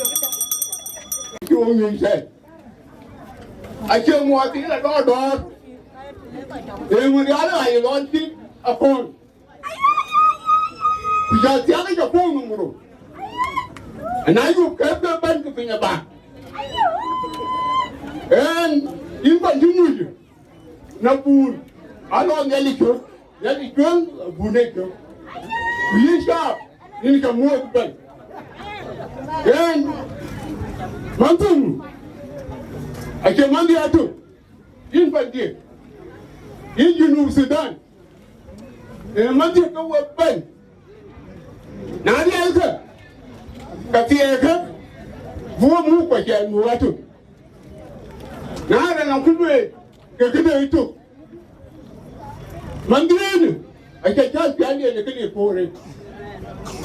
You only said, I can't walk in at all, dog. They would rather I want it upon. Because the other phone, and I will keep the bank of in your back. And you continue. No food. I don't let it go. Let it go, Buneto. We sharp. You can move back. And Montum. I can Monday at two. In Pandia. In South Sudan. And Monday go work bank. Now the answer. Katiaka. More move by Jan. Now then, I'm going to do Mandarin. I can just get the for it.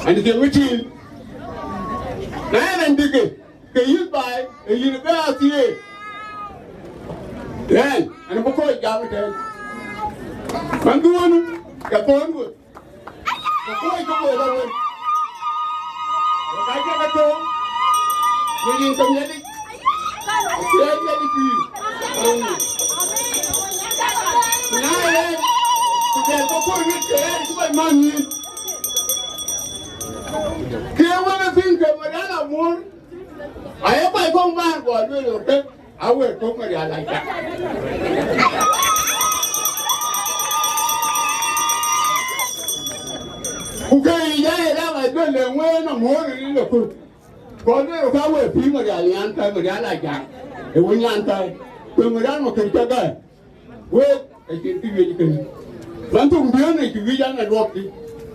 And the routine. Now and dig can you buy a university? Then, and Akoi Gieu. Mandarin, Gabon wood. Akoi Gieu. I get a call. William Community. I have my phone man for a I will talk like that. Okay, yeah, I don't know when I'm more in the food. Kalau kau pergi Marial, Marial aja. Ewen nyantai. Kau Marial makan jaga. Weh, itu juga. Langsung dia ni juga jangan lupa.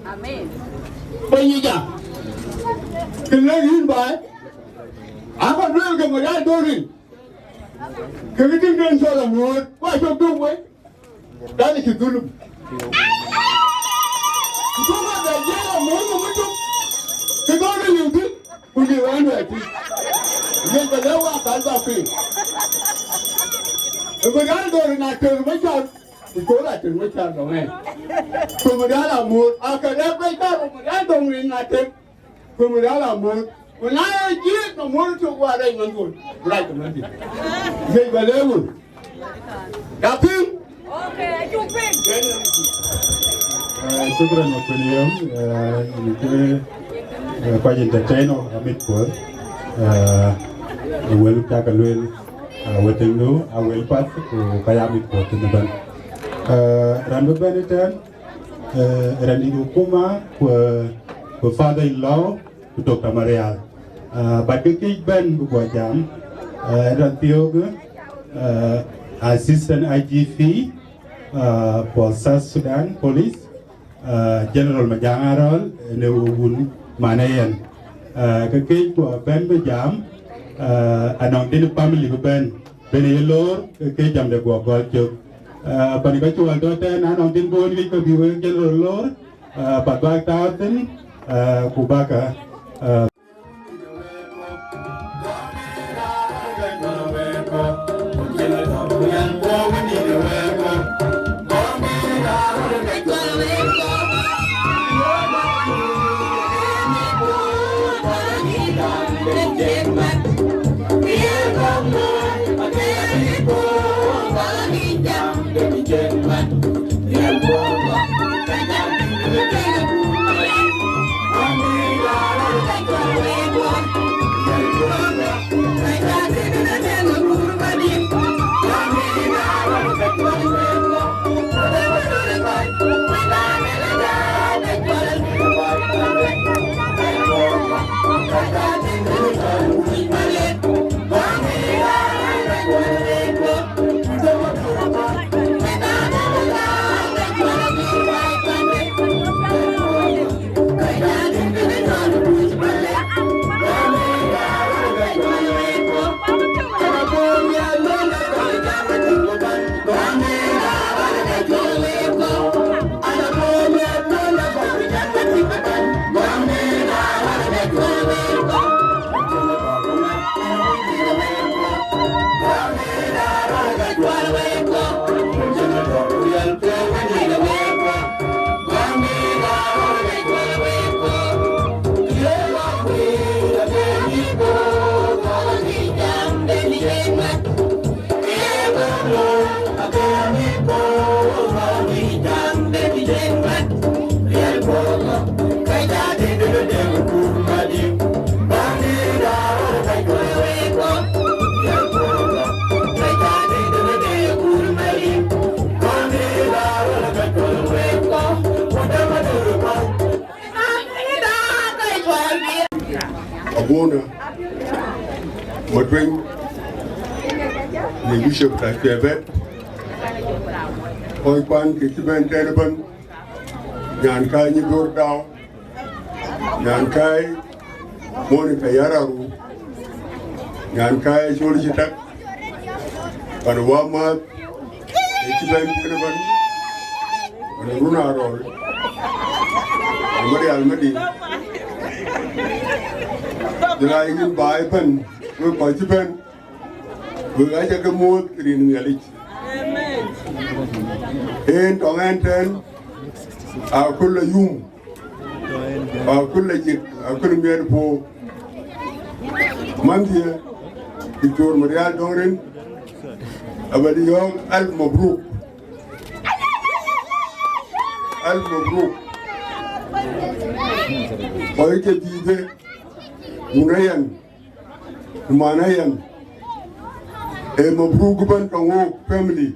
Amin. Penyidik. Kelihatan baik. Apa dulu ke Marial dorin? Kelihatan soalan muat. Wah, cukup weh. Dah ni dulu. Kau ada jalan muat macam. Kau ada ni. Punya orang itu, dia berlawan tanpa fee. Kemudian orang nak termacam, itulah termacam dongeng. Kemudian amur, akan mereka kemudian dongeng nak ter, kemudian amur, menaya jiat amur tu warai mantul, berai tu nanti. Dia berlawan. Tapi, okay, cukup. Syukran Mapior, ini Dinka Entertainments and Productions. Well, Takalwell, Wetengu, I will pass to Kayamit Portugal. Randu Benetton, Randy Ukuma, who father-in-law, to Dr. Marial. But the cake Ben Bukwajam, Rantioga, Assistant IGP for South Sudan Police, General Majangarol, Newun Manayan. Kakek to a Ben Bejam, anong din family Ben Yirol, kakek jam de Kuocgoor Gieu. Panikachu Aldoten, anong din bon wiko biwe General Lord, Pagwag Tauten, Kubaka. Abona, Madring, the Bishop Takevet, Oipan, Kikiban Tereban, Yankai Niburdao, Yankai, Monica Yararu, Yankai Cholitak, Panawama, Kikiban Tereban, and Runa Roll, Marial Madi. Driving by pen, we participant, we like a mood in the village. And on Anton, our Akol Gieu, our Akol Gieu for Mantia, Victor Marial Dorin, Adhiok Al Mabruk. Al Mabruk. Oike Dive. Unayan, Humanayan, a Mabruguban Kongor family.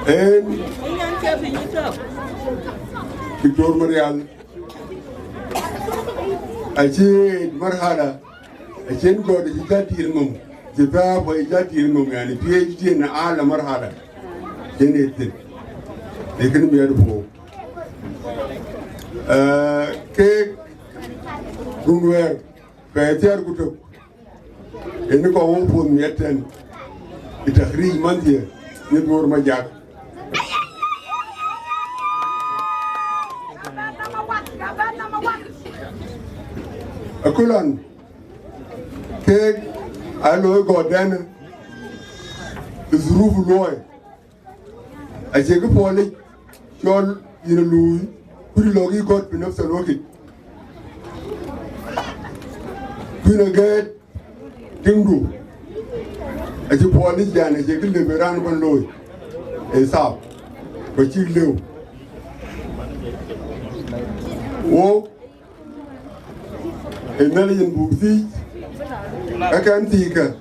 And Victor Marial, I said Marhala, I sent God is that Ilmum, the Bab is that Ilmum, and a PhD in Ala Marhala. They can be able to cake, Gumtoong, Ayual Gumtoong. And you go home for me at 10. It's a 3 months here. You go my jack. Akulan, cake, I know God then is roof loy. I say good morning. Chol in a Louis, pretty logy got enough to look it. Queen again, Dingo. I say, police down, I say, live around one low. A south, but you live. Oh, a million booty. I can't see her.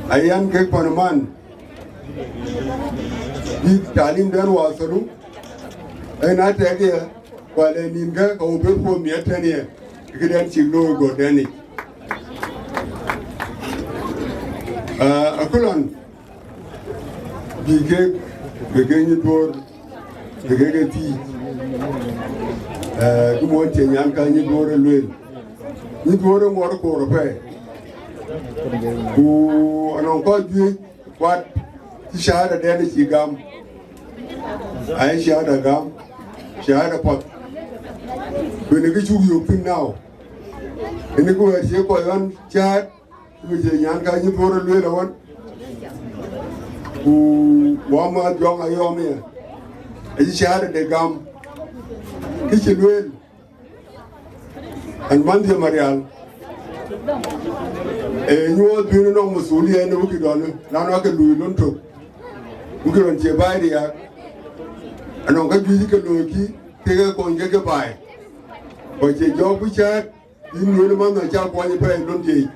I am cake on a man. Big Talim then was a room, and I tell you, while I need her, I'll be for me at 10 years. kidan chilo go dani akulon bige ni bor bige ti mo te nyan ka ni bor lwel ni bor mo ko ro pe ku anon ko bi kwat ti shahada dani ci gam ay shahada gam shahada pot when you go you pin now and you go here ko yon chat you je nyan ka ni bor lwel won ku wa ma jong ayo me ay shahada de gam ki lwel and man de Marial you been no musuli and we don na no ka lu lon to we don che bai dia anon ka ju ka lo ki ke ga ko nge ke bai o che jo bu cha din no man na cha ko ni pai lon je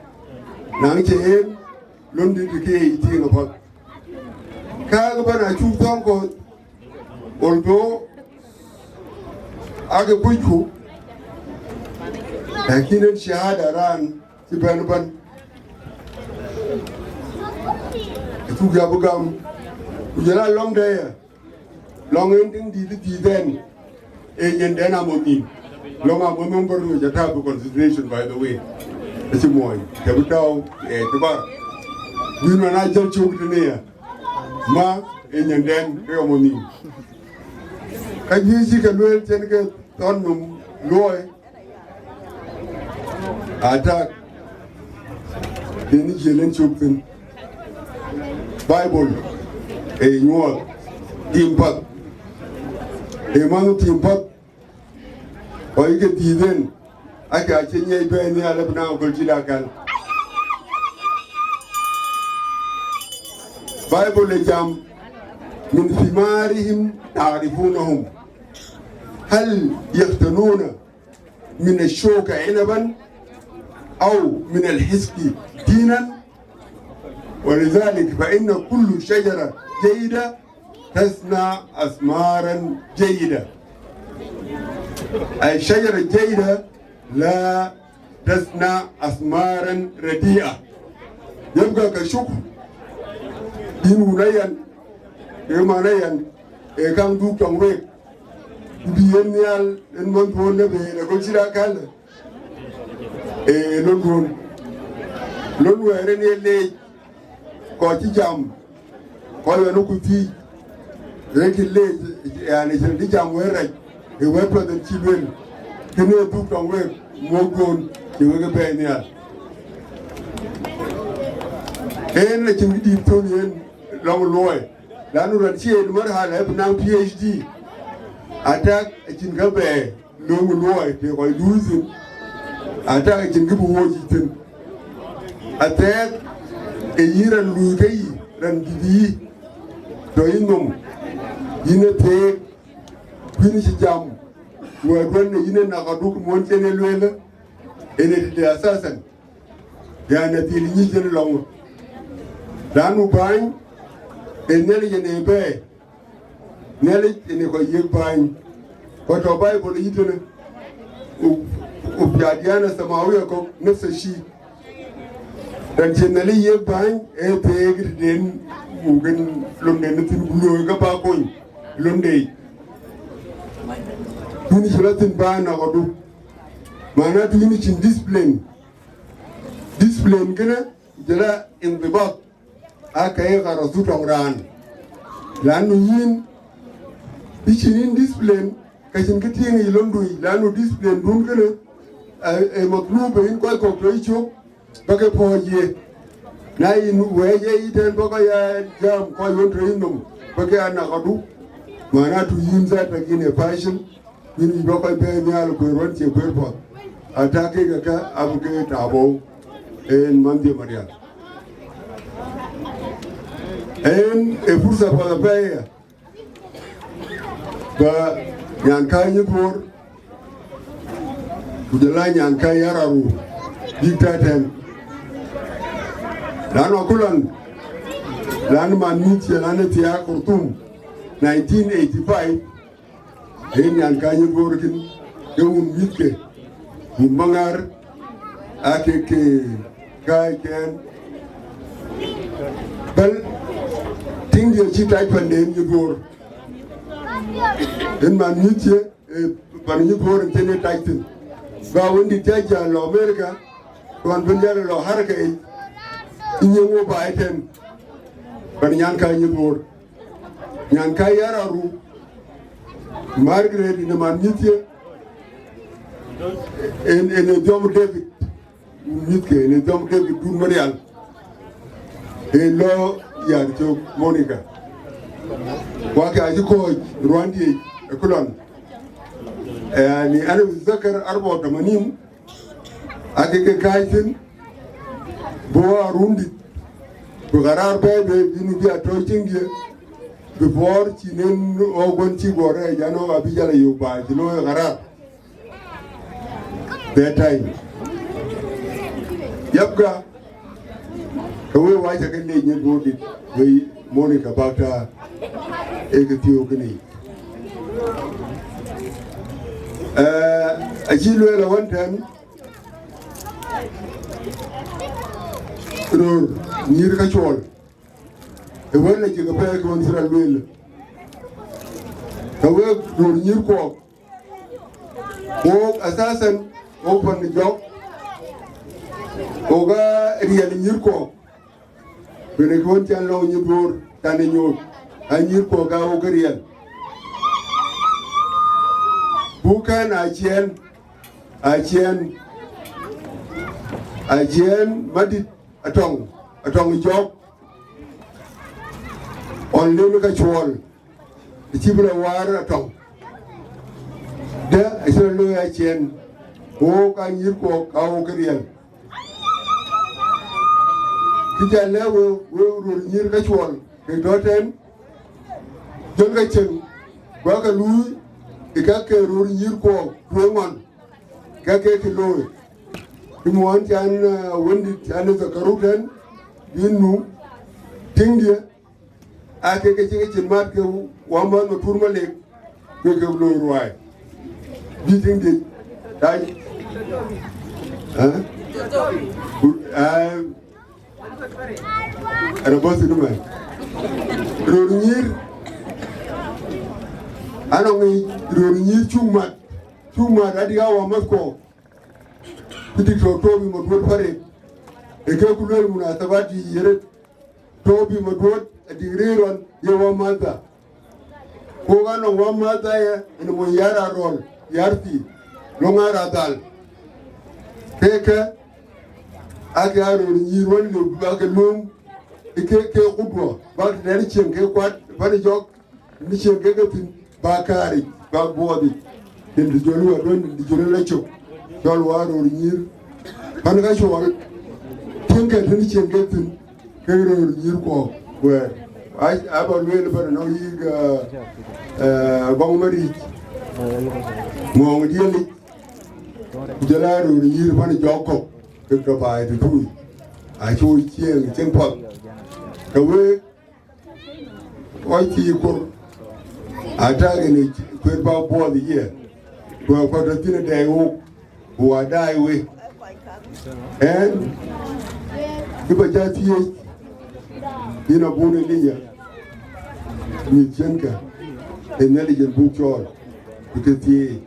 na che en lon di ke ti no pa ka ga ba na chu tong ko oldo aga bu ku lakini shahada ran ti ban tu ga bugam ujala long day long ending di then yen den amoni long amon ngor no jata for consideration by the way it's moy ke butaw to bar we no na jam chu ne ma yen den ke amoni ka ji ka lo ten ke ton num loy attack ni jelen chupin Bible nyuol timpat manu timpat o ike tiden aka chenye ibe ni ala bna ko jidakan Bible jam min thimarihim ta'rifunahum hal yahtanuna min ash-shawka 'inaban aw min al-hiski tinan ولذلك فإن كل شجرة جيدة تصنع أثمارا جيدة الشجرة الجيدة لا تصنع أثمارا رديئة يبقى كشكر دين نيان إما نيان كان دوك تنويك بينيال إنمن تقول نبي لكل شيء كله لون ويرني اللي Kochi jam koyo no kuti rekile yani je jam were e we brother children kene du kan we mogon ke we be nia en le chim di to yen long loy la nu ran chi e mar hala na PhD attack chin ga be long loy te ko losing attack chin gi bu woji ten attack yiran lugai ran didi do inum yine te kwini ci jam wo gonne yine na ka duk mon tene lwela ene de asasan ya na ti ni jene long danu bañ enel yene be nele ene ko yeg bañ ko to Bible yitene u biadiana samawiya ko nafsa shi dan jenali ye bañ e tegri den mugen londe natin bulo ga ba ko londe tuni jelatin ba na odu mana tuni chin discipline gena jela indibat akay gara su tongran lanu yin bichinin discipline kashin kitingi londu lanu discipline dun gena e matlube in ko to icho bake poje na inu weye iten baka ya jam kwa yontre inum bake anakadu mana tu yinza takine passion yini baka be nyal ko ronche perpo atake kaka abuke tabo en mandi Marial en e fursa pa ba ba yanka nyibor kudela yanka yararu dictatem lano kulan lano maniti lano tia Khartoum 1985 en yanka nyibor kin yewun mitke Mangar, Akeke, Guy Ken. Well, think the cheat I can name you go. Then my media, when you go and tell it title. But when the judge in America, when Benjara or Hurricane, in your by 10, but Yanka you go. Yanka Yararu, Margaret in the Manutia, in a John David, in a John David, Marial. Hello, Yarjo, Monica. Waka Akoi Rwandi, a colon. And the other Zakar Arbo Tamanim, Akeke Kaitin, Boa Rundi, Bugarar Baby, Unibia Toiching here, before Chinen or Gonchi Gore, Yano Abijala Yuba, Jino Garar. That time. Yapga. The way white I can lay you voted, we Monica about Agutya Gini. Ayual one time, near Chol. The one like you compare to Israel will. The work to New Corp. Assassin open the job. Oga real New Corp. When I go to allow you door, Tanino, and you Koga Ogarian. Bukan Ajen, Madit, Atong job. On Lunica Chol, the Chibula War Atong. There I saw Louis Achen, Walk and you Kok Ogarian. Kita level will near the Chol, the daughter, John Gachin, Waka Louis. The Kaka Ruri Yirko, Roman, Kaka Loy. You want and when the another Karutan, you know, Tingia, I take a chicken in Marco, 1 month or 2 months, make a blue ride. Beating the die. And a boss in the man. Ruri. I don't need too much. Adiawa Moscow. Put it for Toby Modwood. The Kuocgoor Munasabati Yeret, Toby Modwood, at the rear on your mother. Kogan on one mother in the Moyara roll, Yarti, Longara Dal. Take Agaar Yirol Dances, the Kuocgoor, but the Richard Awerjok, Mission Gagatin. Bakari, Bagbody, in the Jolu, the Jolu, Jolwar or Yir, Panagashwal, Tinka Tinichi getting Kero Yirko, where I have a real but no Bongmari, Mongdiali, Jalaro, Yir Panajoko, to provide the food. I show it here in Temple. The way, what you Attacking it, quit about board the year. Well, for the dinner day, who are die with. And if I just use in a Bonilia with Jenka, a negligent book all because the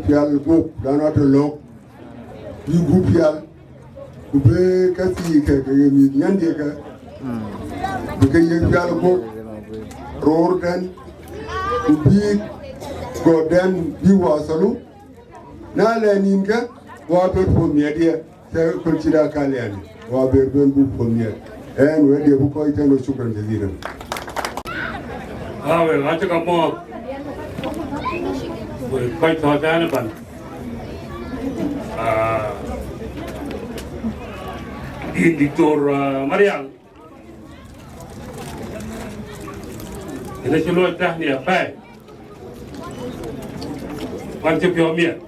Pial book, done out a lock. You go Pial, who be Cathy, Yandika, because you Pial book, Rorgan. Big Gordon, you was a look. Now, Leninka, water for me, dear, consider Kalian, water book for me, and where the book I tell you, Super Jazira. Ah, well, I took a more. We're quite hot animal. In Dr. Marial. In the Cholo Tahnia Pai. One tip your meat.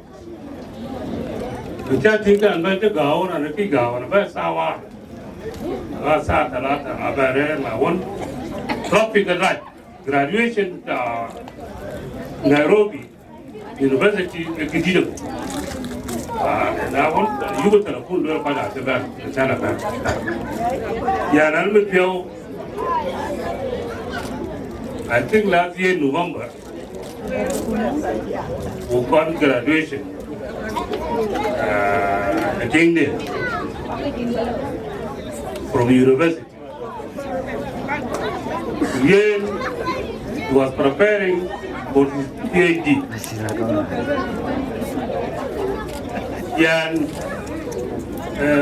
The chatting and by the gown and a pig gown, a best hour. Lasa, Talata, Abare, Mawan. Dropping the light. Graduation, Nairobi University, Kuocgoor. Now, you would tell a full well by that, the Taliban. Yeah, and Mapior, I think last year, November, we got graduation. Again, there from the university. Again, he was preparing for his PhD. Yan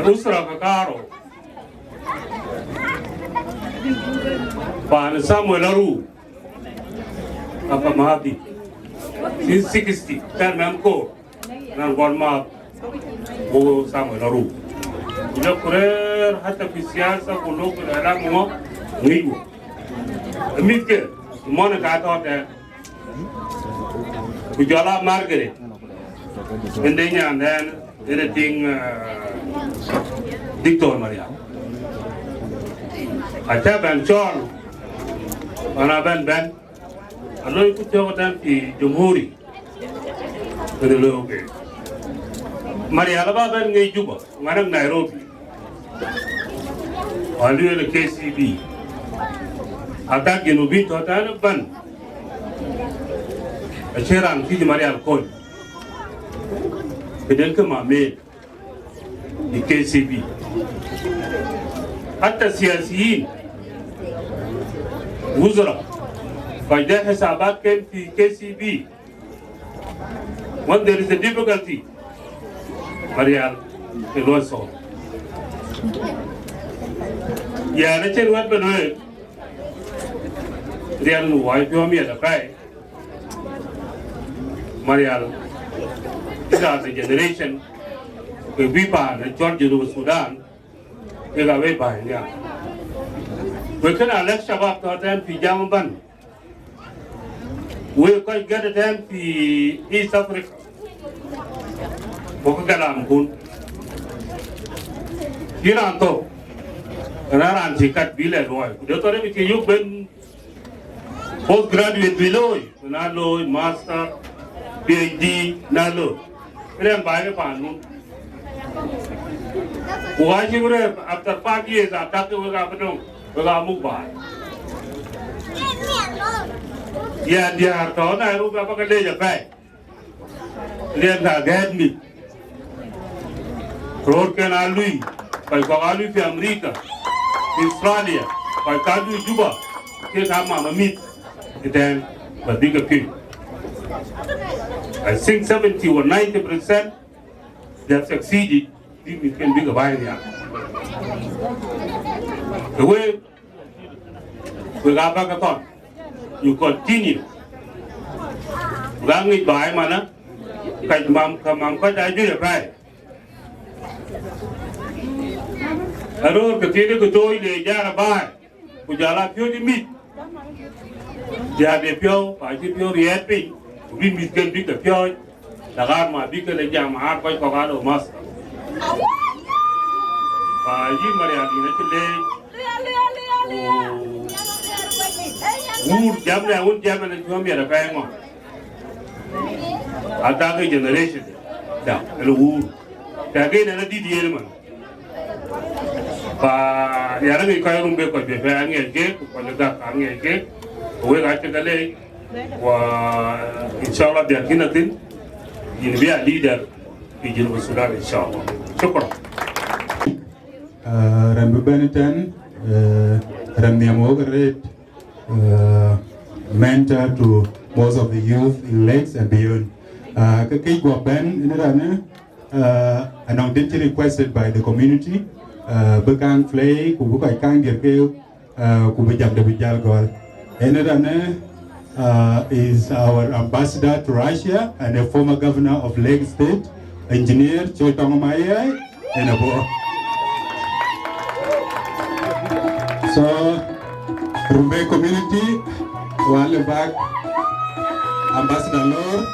Usra Kakaro Pan Samuel Aru Akamahati since 60 10 Mamko Nan one mark O Samuel Aru Ila Kurer Hata Pisiasa Kulok Alamu Wieu Mitke Monica thought that Kujala Margaret and then anything Dictor Marial. Atem and Chol and Ben I know you could tell them the Jumhuri with the low gate. Marialaba Ben Juba, Madam Nairobi. Or you the KCB. Attack in Ubi Totan Ban. A chair and feed Marial Cole. Dinka made the KCB. Hatta siyasiyin wuzra fayda hisabat came to KCB. When there is a difficulty, Marial will also. Yeah, let's say what we do. Real wife you me at the pay. Marial. These are the generation we and Georgia Sudan. They are way behind. We can elect Shabab to attend the Jamban. We can get attend the East Africa. Bokagalam Kun. Hiranto. Raran Sikat Villa Roy. The authority you been postgraduate below, Nalo, Master, PhD, Nalo. Then by the pan. Why you after 5 years after we got moved by? Yeah, they are told I look up a day back. Then I get me. Road can I Louis by Kogalu to America, Australia, by Kadu Juba, take out Mamma meat, then a bigger pig. I think 70 or 90% they have succeeded. We can be a buyer. The way we got back on, you continue. Gang it by mana, Kajmam come on, quite I do a buy. I don't continue to do the Jara buy, Kujala pure meat. They have a pure, I keep your happy. We meet can be the pure, the Rama, bigger than Jam, hard by Kogado Master. You Marial would jam there, would jam and come here a bang on. Attack generation. Down, and wood. Again, and a DD. But the other Kairum Beko, the Bang and Gate, or the Duck and Gate, where I take a lake, inshallah, they are Kinatin, in be a leader in South Sudan, inshallah. Shukran. Ran Benetton, Ran Niamogaret, mentor to most of the youth in Lakes and beyond. Akoi Gieu Ben, an identity requested by the community. Bekan Flay, Kubukai Kang Dergel, Kubajam de Bijalgol. Is our ambassador to Russia and a former governor of Lake State, engineer Chol and a boy. So, Rumbe community, while back, Ambassador Lord,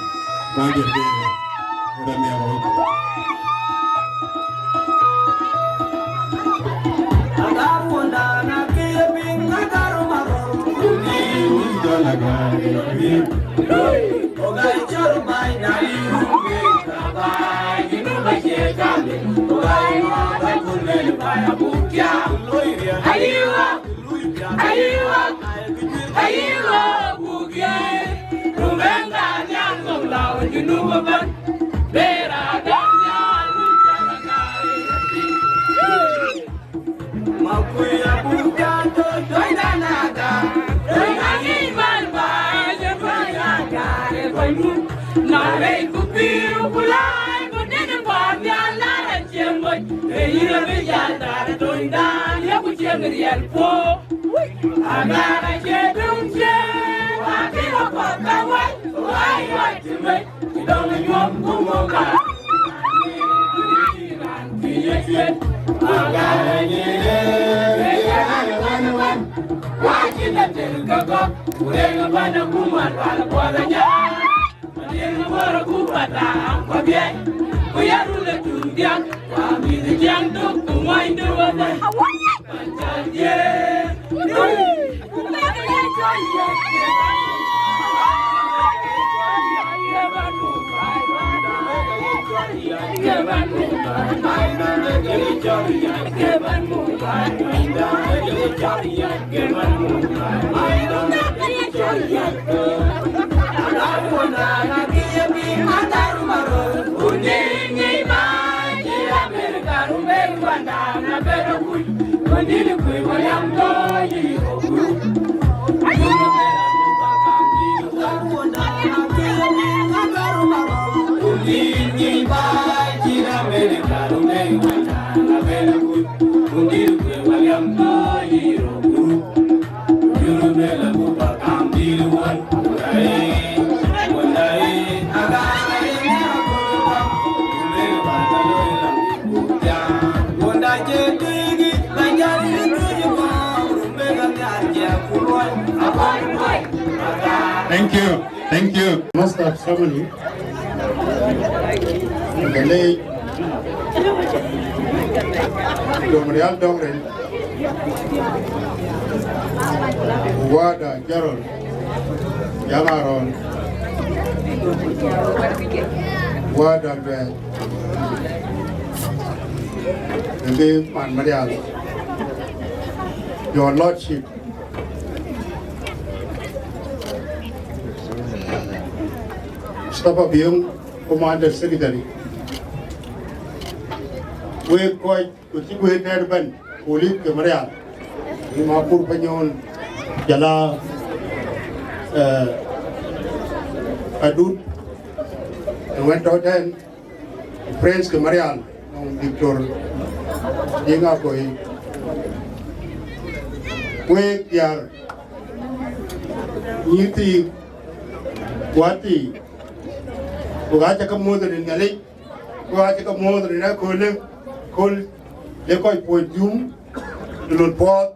Thank you. Most of ceremony. The late Marial Dongren, Buga Da Yirol, Yamaron, Buga Da Angau, the Marial, Your Lordship. Stop up young Commander Secretary. We quite Kuocgoor Community, Police Marial, Mapur Panyon, Jala, Adud, and went out and Friends Marial, Victor, Dinka Akoi. We are Yiti, Wati. Buga Da Angau in the lake, Buga Da Angau in the Akol, Akoi Gieu, Lulpot,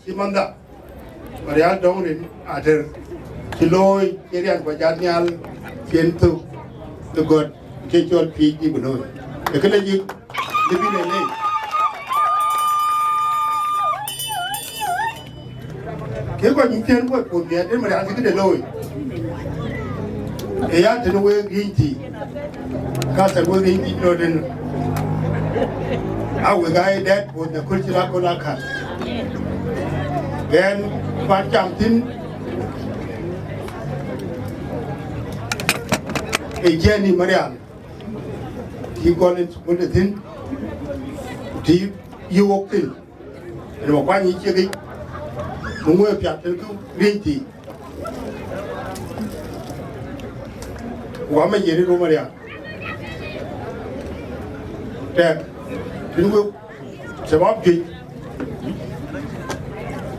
Simanda, Marial Dongrin, Ater'S, Chol, Kerian Pajanial, Fientu, the God, Chol Peak, Ibno. The Kalajik, living in a lake. You can't work with me, I didn't ask you the low. I to wear green tea. Cast a green tea, no, then I will guide that with the cultural colaka. Then, one jumped in a journey, Marial. He got into put it in. Deep, you walked in. And one each of it, green tea. Wama yeri ro Marial. That dinu sabab ji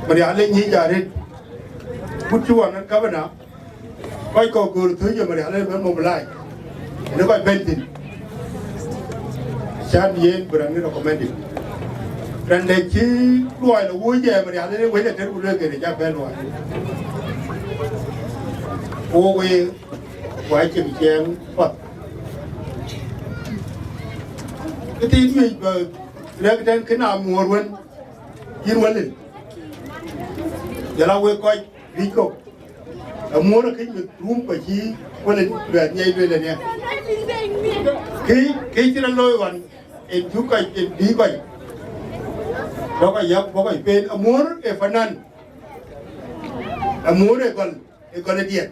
Marial ni jarit putu an kabana koi ko gur thu je Marial ben mo blai ne koi bentin chan yen brang ni recommended dan de chi loi lo wo je Marial ne we de ter bu le ke ja ben loi o we quay chừng chém Phật cái tin mình lấy cái nào mua luôn yên luôn lên giờ là quay coi đi cục mua là cái việc rúm phải chi quay lên về nhây lên là nè cái chỉ là lôi còn em chú coi em đi coi Doka yak boka pen amur e fanan. Amur e gol diet.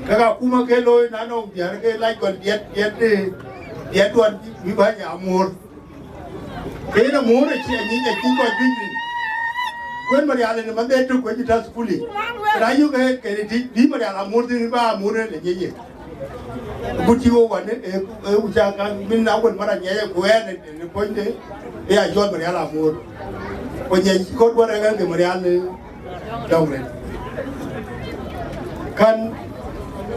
Kaka kuma ke loy nano biar ke like gol diet tuan bibanya amur. Kena amur e chi ko bingin. Kuen Marial ni mande tu kuen kita sekuli. Rayu ke di Marial amur ni ba amur le ye. Buti wo wan uja kan min na wan mara nye kuen ni pointe e Ayual Marial amur. Ponye ko dwa kan ke Marial ni dongre. Kan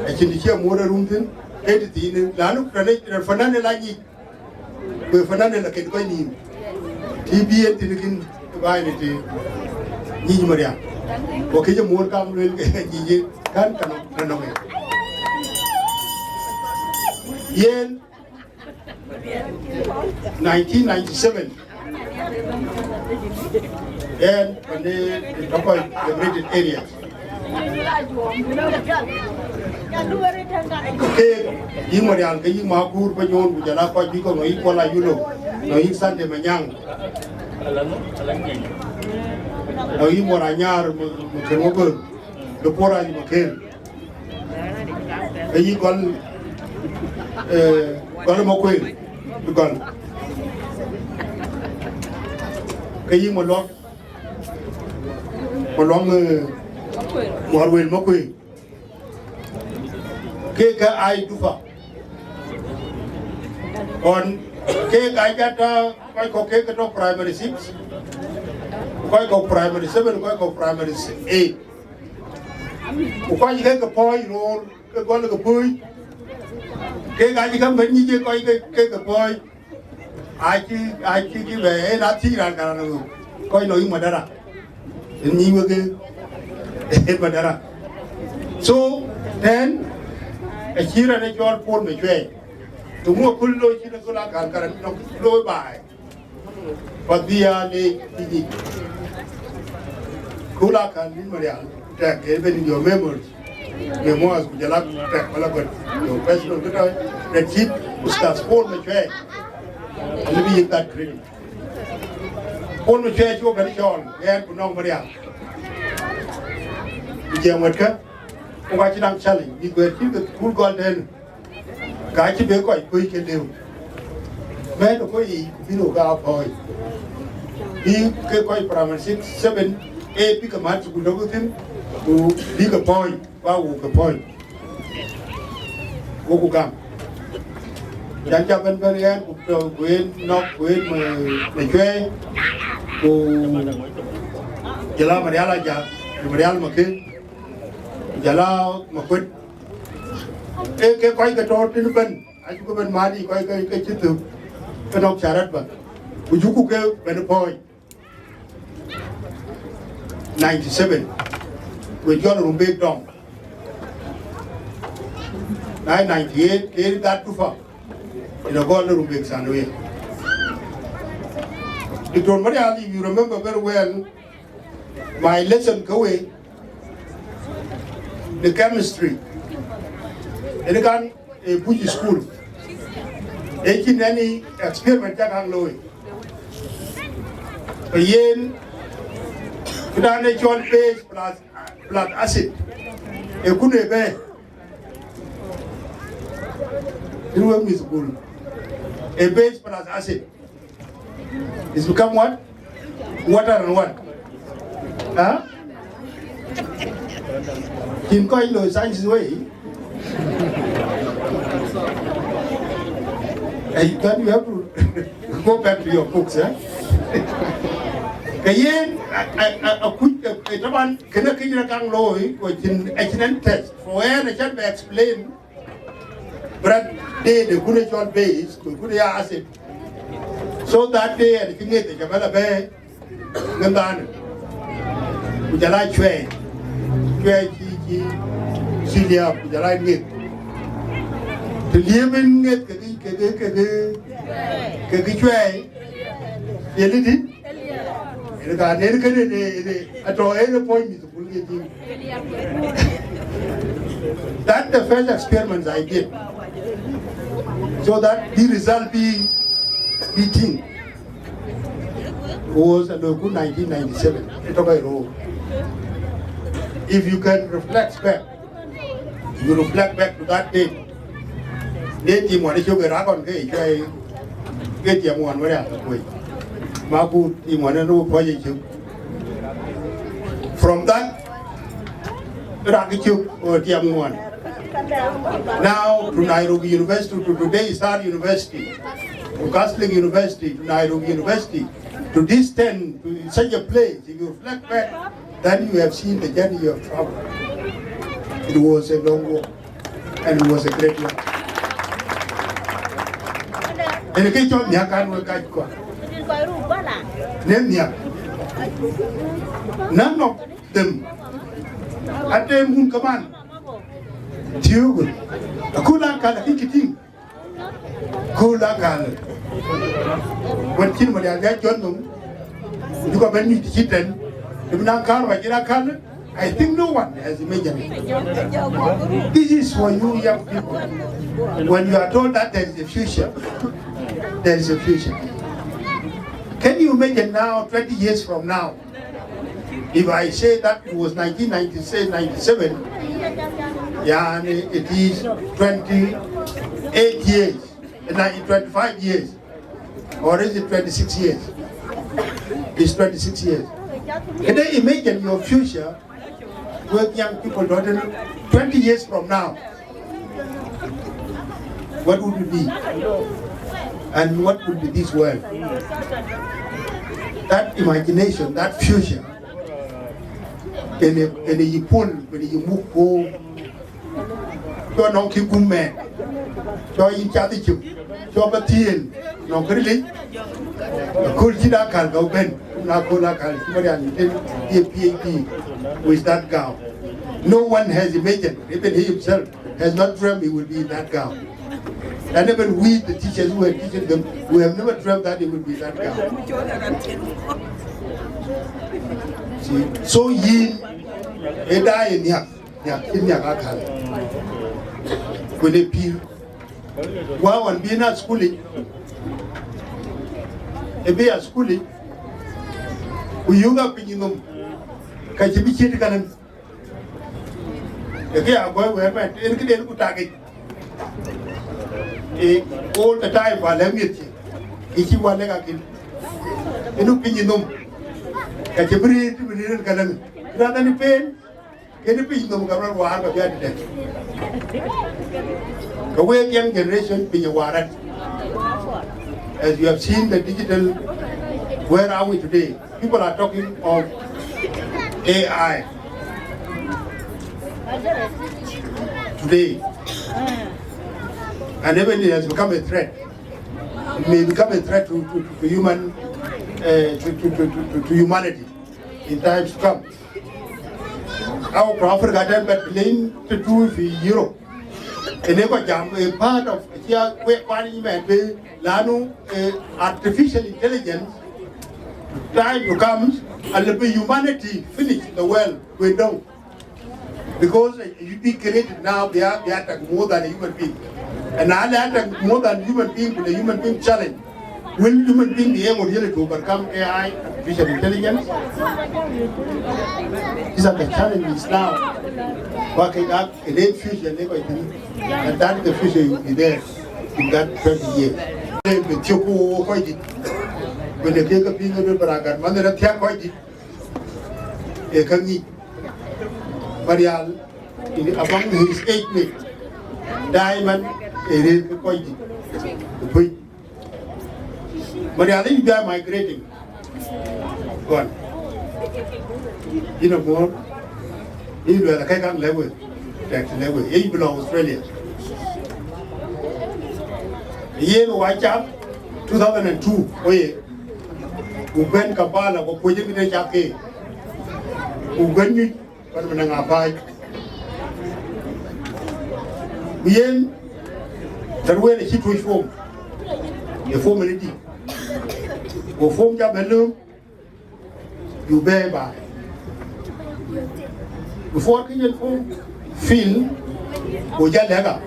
e chindi chi amur rumtin e ti ni lanu prane fanane la ni. Ko fanane la ke ko ni. TB ti kin ba ni ti ni Marial. Oke je mur kam lel ke ni kan kanong Yen 1997 and when the Akoi liberated areas. Okay, yi Marial ke yi makur penyon bujala ko bi ko no yi kola yulo no yi sande manyang no yi moranyar mo kengo do pora ni mokel yi gol gol mo kwel gol yi mo lo warwel mo kwel ke ka ai dufa on ke ka jata ko ke to primary 6 ko primary 7 ko primary 8 ko ke ka poi ro ke gol ka pui ke ga ji kam ni je ko ke ka poi ai ki be na ti ran ka no ko no yi madara ni wo ke madara so then a chira ne jol pon me jwe to mo kullo chira kula kan karan no lo bai padia le tiji kula kan ni Marial take even in your memories memoirs kujala take wala god your personal guitar that chip ustaz pon me jwe and be that credit pon me jwe jo kan chol yan kunong Marial je ka Watch it, I'm challenging. You go to the cool golden guy to be quite quick and do. Man, you know, boy. He quite primary 6, 7, 8 pick a match to go with him to big a point, walk a point. Go come. Yan Japan Varian, Gwen, knock Gwen, the Jueu, to Jala Marial, Marial Makin. Jala Makuach. Ke koi ka tor tin ban. Aju ko ban madi koi ka chitu. Kanok charat ba. Ujuku ke ben poi. 97. We got a big dong. 98 ke got too far. Ina go na rumbek sanwe. Dr. Marial, you remember very well my lesson kawe the chemistry. And again, a Buji school. Taking any experiment that hang low. A yen, natural base plus acid. A good bear. Through a school. A base plus acid. It's become what? Water and what? Huh? In Koilo science way. And then you have to go back to your books, eh? Kayen, a quick one can a king loy, which in excellent test, for where I can explain. But they the good base to good acid. So that day, I think the Jamala Bay, Gandan, which I like Twic. Syria, the right gate. To live in it, that's the first experiment I did. So that the result be thing. was a local 1997. If you can reflect back, you reflect back to that date. Date you want to show the record, get your one way out of the way. Maku, you want to know project. From that, Rakichuk or Tiamuan. Now to Nairobi University, to today Star University, to Castling University, to Nairobi University, to this 10, to such a place. If you reflect back, then you have seen the journey you have traveled. It was a long walk, and it was a great one. And the case of Nyakan will catch none of them Atem command. Tiugun. Akula kala hikiting. Kula kala. When Kin Marial John, you got many chicken. I think no one has imagined it. This is for you young people. When you are told that there is a future, there is a future. Can you imagine now, 20 years from now, if I say that it was 1997, yeah, and it is 28 years, 25 years, or is it 26 years? It's 26 years. Can they imagine your future with young people, 20 years from now? What would it be? And what would be this world? That imagination, that future, when you pull, when you move home, you're not keeping man, you're in Chatichu, you're a teen, no really. The Kulchida can go Ben, Nakola can, a PhD with that gown. No one has imagined, even he himself has not dreamt he would be in that gown. And even we, the teachers who are teaching them, we have never dreamt that it would be that gown. See, so ye, a die in Yak, in Yakakal. When they peel, wow, and being at schooling, a be at schooling, we yoga picking them, Kachibichi Kanan. The Agaar boy, we have met in the target. All the time while I'm with you, if you want to get in opinion, catch a breed, we didn't get them. Rather than pain, get a piece of government war of that. The way young generation being a warrant. As you have seen the digital, where are we today? People are talking of AI today. And even it has become a threat. It may become a threat to human, to humanity in times to come. Our Africa then but playing to do with Europe. And never jam a part of here where artificial intelligence time to come and the humanity finish the world we don't. Because you be created now, they attack more than a human being. And now they attack more than human being with a human being challenge. Will human being be able really to overcome AI, artificial intelligence? These are the challenges now. Working up in the future, and that the future will be there in that 20 years. When the take a being a Baragan, Mother of Tiakoji, a Kangi, Marial, among his 8 mates, Diamond, a Koiji, Marial, you are migrating. One. You know more. You are the Kakan level, tax level, you belong to Australia. The year White Chap, 2002, Uben Kabala, Kuocgoor Community, Uben, but when I buy. Bien, there were a hit with form, a formality. Or form Jabello, you bear by. Before Kenyan form, feel, or Jalaga.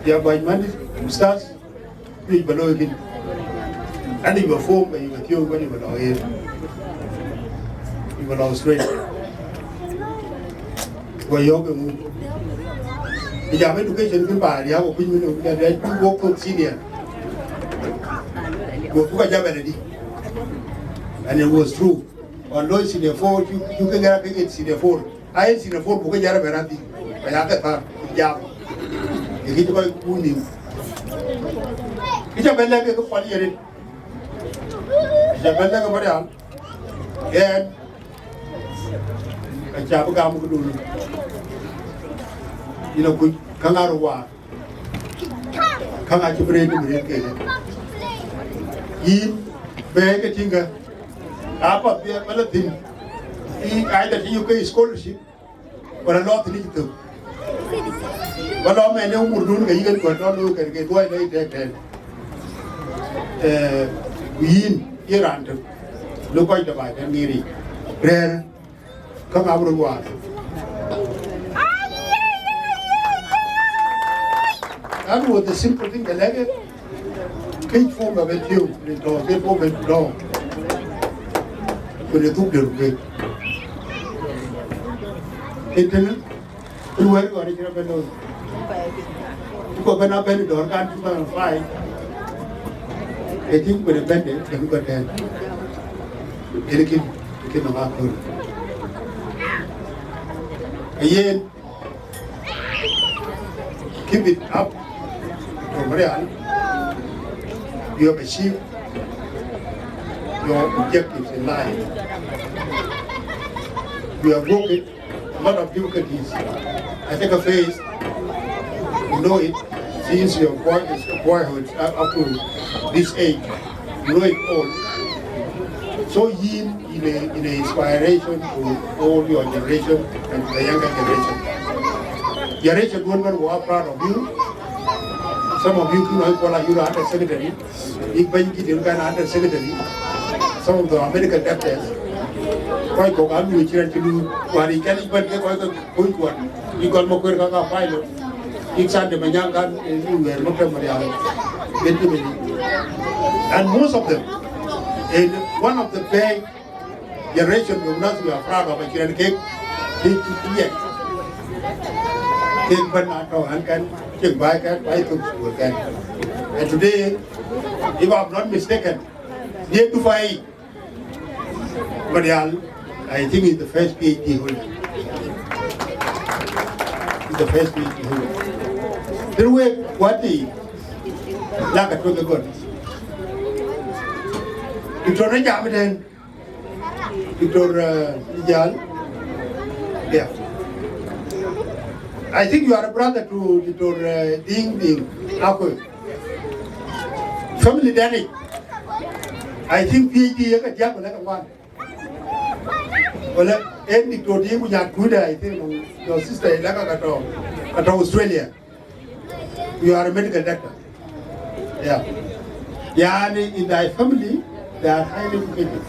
They are by money, stars, below again. And you were formed when you were young, when you were all here. You were all straight. Where you go. The job education can buy the opinion that you work with senior. You put a job at it. And it was true. Although it's in the 4, you can get a big in the 4. I ain't seen the 4 because you're a variety. But I got a job. You get to go wounding. It's a bad leg of funny. It's a bad leg of Marial. And a job of Gamu. You know, good Kangaroo. Kangachi brain to break it. He beg a tinker. Up there, Malatin. Either he UK scholarship or a lot of little. But all men who would do even got not look and get why they take in Iran to look like the bike and Miri. Rare come out of water. That was the simple thing, the leg. Keep form of a tube, get over the door. When they took the way. Internet, you were going to get a better. You go up and door, can't you find? I think with a bandit, you got that. Get a marker. Again, keep it up. Marial, you have achieved your objectives in life. You have broken a lot of difficulties. I take a phase, you know it, since your boyhood up to this age, you know it all. So in an inspiration to all your generation and the younger generation. Generation women were proud of you. Some of you can call you under secretary. You can under secretary. Some of the American doctors. Quite go on with you to do what he can even get quite a good one. You got Makuach pilot. You send them a young gun and you were not Marial. And most of them, in one of the big generations of us, we are proud of a chicken cake. Cake Banato and can. And today, if I'm not mistaken, near to fight Marial, I think is the first PhD holder. Is the first PhD holder. The way what the lack of the God. Victor Jamadan, Victor Yirol, yeah. I think you are a brother to Dinka Akoi. Family Danny. I think PhD is a job like one. Well, any to Dinka Kuda, I think your sister is like at Australia. You are a medical doctor. Yeah. Yeah, and in thy family, they are highly educated.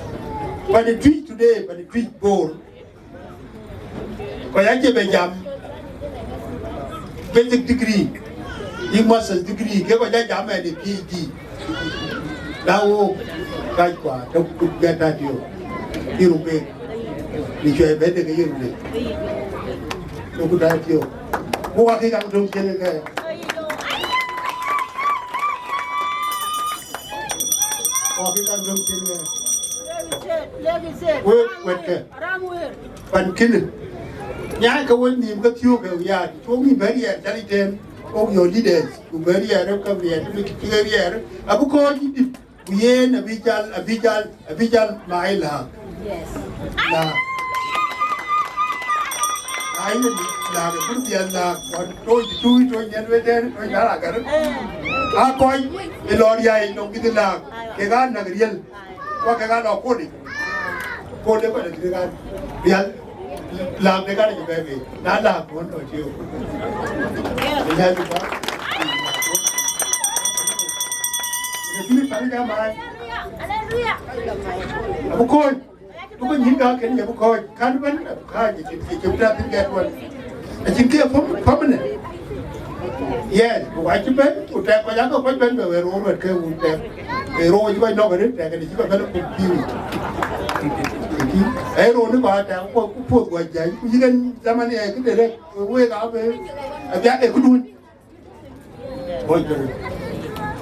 But the Twic today, but the Twic born, basic degree, master's degree, get what I am at the PhD. Now, Kaikwa, don't get at you. You pay. If you are better than you, look at you. Who are you going to get? When you got you, told me very intelligent, all your leaders who very career. Akoi Gieu, Wieu, Abijal, Maila. Yes. I put the Akoi, Eloria, don't get the lag. Kegan, Marial, what Kegan or Pony. Pony, Real. Love the guy, baby. Not love, one or two. Akoi, look at you, can you have a coin? Can't win a card, you can get one. I think they're permanent. Yes, what you bet? Put that one up, what Ben were over care with them. A row you might not get it, and it's a better confused. I don't know about that. What was that? You didn't summon a wake up. I got a good one.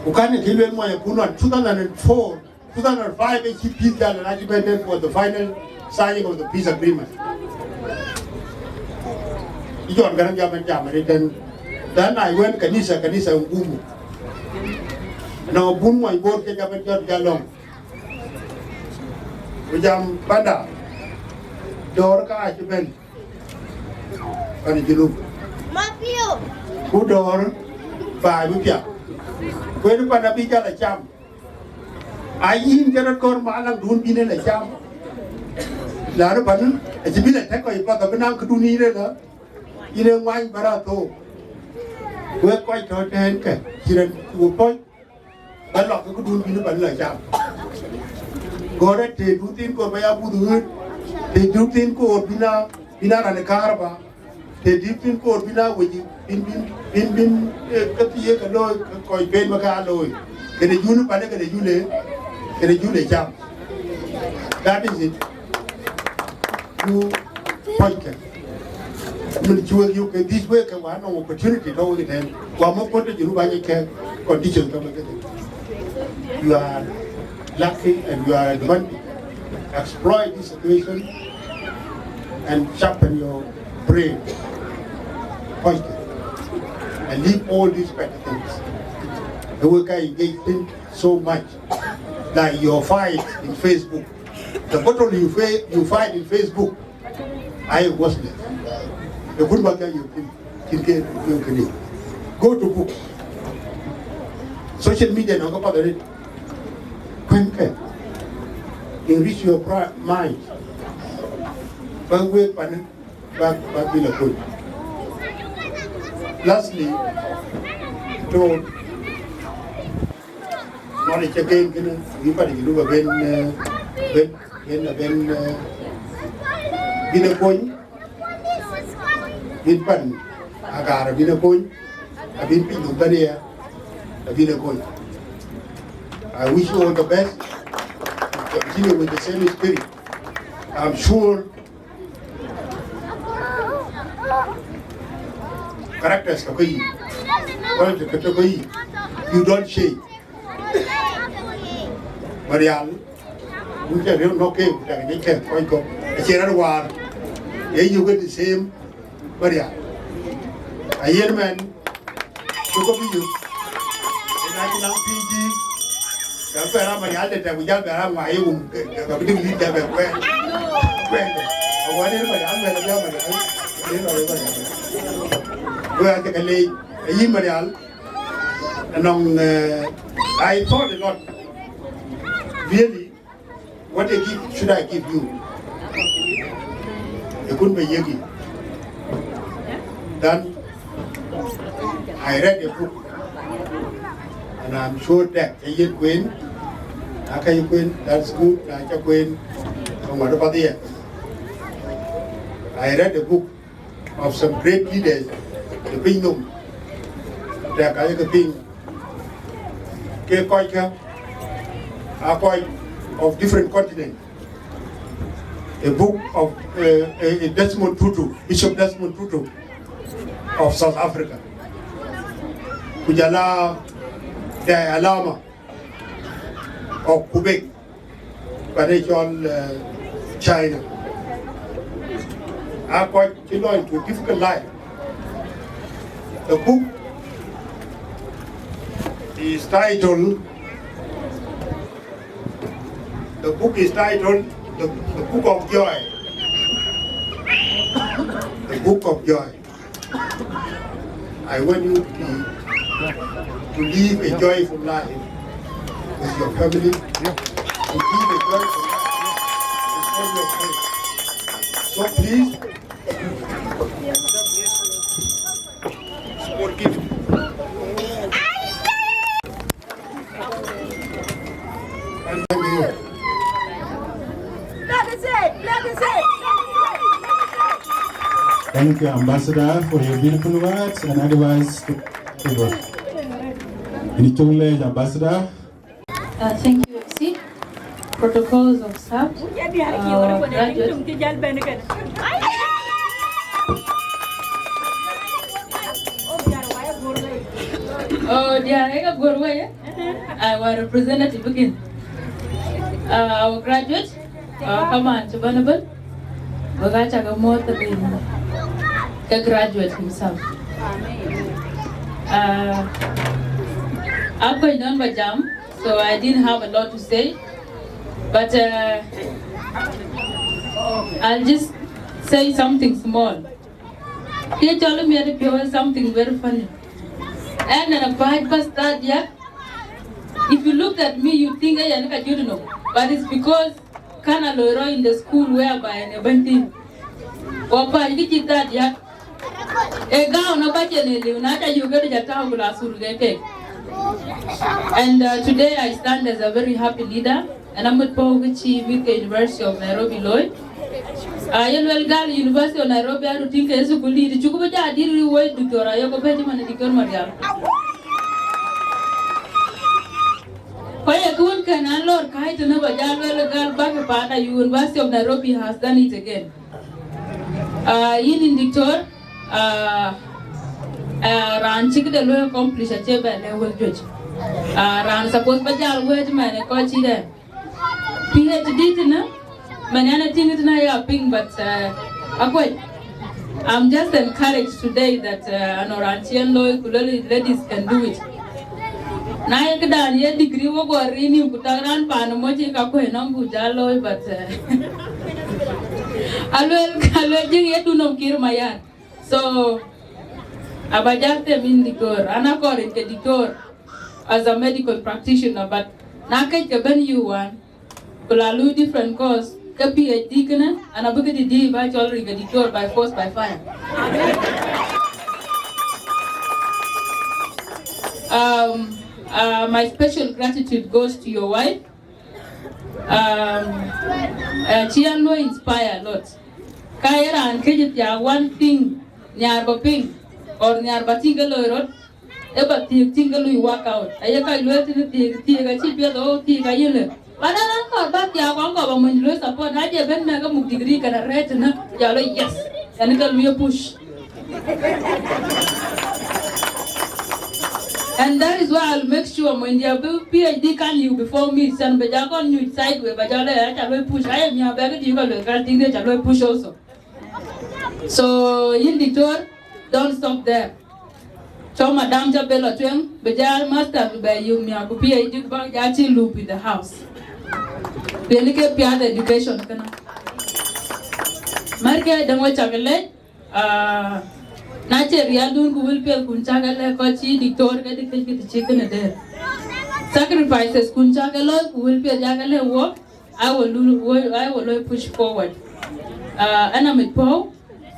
Who can't kill him when I put on 2004, 2005, and she peace done and argumented for the final signing of the peace agreement. You don't get a jam. Then I went Kanisa Ngumu. Now Boom my board take up a job galong. Ujam Panda Dorka Achiben Panijilu Mapior Udor by Wipia. When Panabija la Cham, I in Geracor Malang don't be in a jam. Larapan, it's been a tackle if Pakabanang could do neither. You know why Barato. We're quite hot and Kiran to a point. But not a good one in the Banla. Go at the Dutin or Bayabu, they do think or Bina and a caraba, they dip in Port Bina with you in Katia, Koi Pen Macalo, get a Unipanic and a Jule, get a Jule jam. That is it. You point. You can this way can one opportunity to hold it and one more point you can condition. You are lucky and you are advantage. Exploit this situation and sharpen your brain. Point and leave all these better things. The work I engage in so much, like your fight in Facebook. The battle you fight in Facebook, I was there. The good work you can go to book. Social media no go it. Enrich your mind. Lastly, to knowledge again, we do a point. Bin Pan, Agaar, been a point, I've been Pinto Bania, I've been a point. I wish you all the best. Continue with the same spirit. I'm sure characters you don't shake. Marial, you can't okay, you can't quite go. A chair war, you get the same. Marial, a year man, look at you. And I can PG. Kapera Marial that we got around my own, the beginning of the well. I wanted Marial. And I thought a lot. Really, what a gift should I give you? You couldn't be Yegi. Then I read a book, and I'm sure that Ayual Queen, Akoi Queen, that's good, Dachuek Queen, and what about the I read a book of some great leaders, the Kingdom, the Akoi Gieu, Akoi Gieu, Akoi of different continents. A book of Desmond Tutu, Bishop Desmond Tutu of South Africa. Kujala the Alama of Quebec, Marial, China. Akoi Gieu into a difficult life. The book is titled The Book of Joy. The Book of Joy. I want you to live a joyful life with your family. To live a joyful life with all your friends. So please, forgive me. And I'm here. Thank you, Ambassador, for your beautiful words and advice. Ambassador. Thank you, MC. Protocols observed. Graduates. Oh, dear, I was representative again. Our graduates, come on, to Banabal. Bagacha more the graduate himself. I'm going on my jam, so I didn't have a lot to say. But I'll just say something small. He told me to something very funny. And then a bypass that, yeah. If you looked at me, you think I don't know. But it's because Kana Loro in the school whereby an event. Opa, you did that, yeah. A gown of Bajanel, you get a town and today I stand as a very happy leader, and I'm at Pogichi with the University of Nairobi Lloyd. Ayual Songs University of Nairobi, I think as a good leader, Chukubaja did wait to Ayual Benjamin and Dikon Marial. Payakun can unload kite and over Jalwell girl back part, University of Nairobi has done it again. In Dictor, ran chicken the lawyer accomplish a chamber level judge. Ran suppose Bajal word man a coachy there. PhD dinner, Manana thing is not ping, but Akoi. I'm just encouraged today that an Orantian ladies can do it. Nayakadan yet degree of Rini Putaran Panamoji Akoi Nambu Jalo, but I'll yet to know Kirmayan. So Abajate mean Dictor, Anakor in the Dictor as a medical practitioner, but Nakaj Ben you one, Kulalu different cause, the PhD and a book of the D by already the Dictor by force by fire. My special gratitude goes to your wife. Chianlo inspire a lot. Kaira and Kejit one thing. Nyarba ping or nyarba tingle road, eba tingle work out. Ayaka loyalty to the chip o tiga yellow. But I don't back Yawango when you support Nadia Ben Megam degree can a red and yellow, yes, and it'll be a push. And that is why I'll make sure when you PhD can you before me, San Bejagon, you sideway, but I will push. I am your bag, you will push also. So, in the tour, don't stop there. So, Madame Jabella Twin, Bejal Master by you, Miakupi, you back Yachi loop in the house. We look at Piano education. Marga, don't watch a Nature Riadun will pay Kunchagala, Kochi, Dictor, get the chicken a day. Sacrifices Kunchagala, will pay Jagale walk. I will push forward. And I'm at Paul.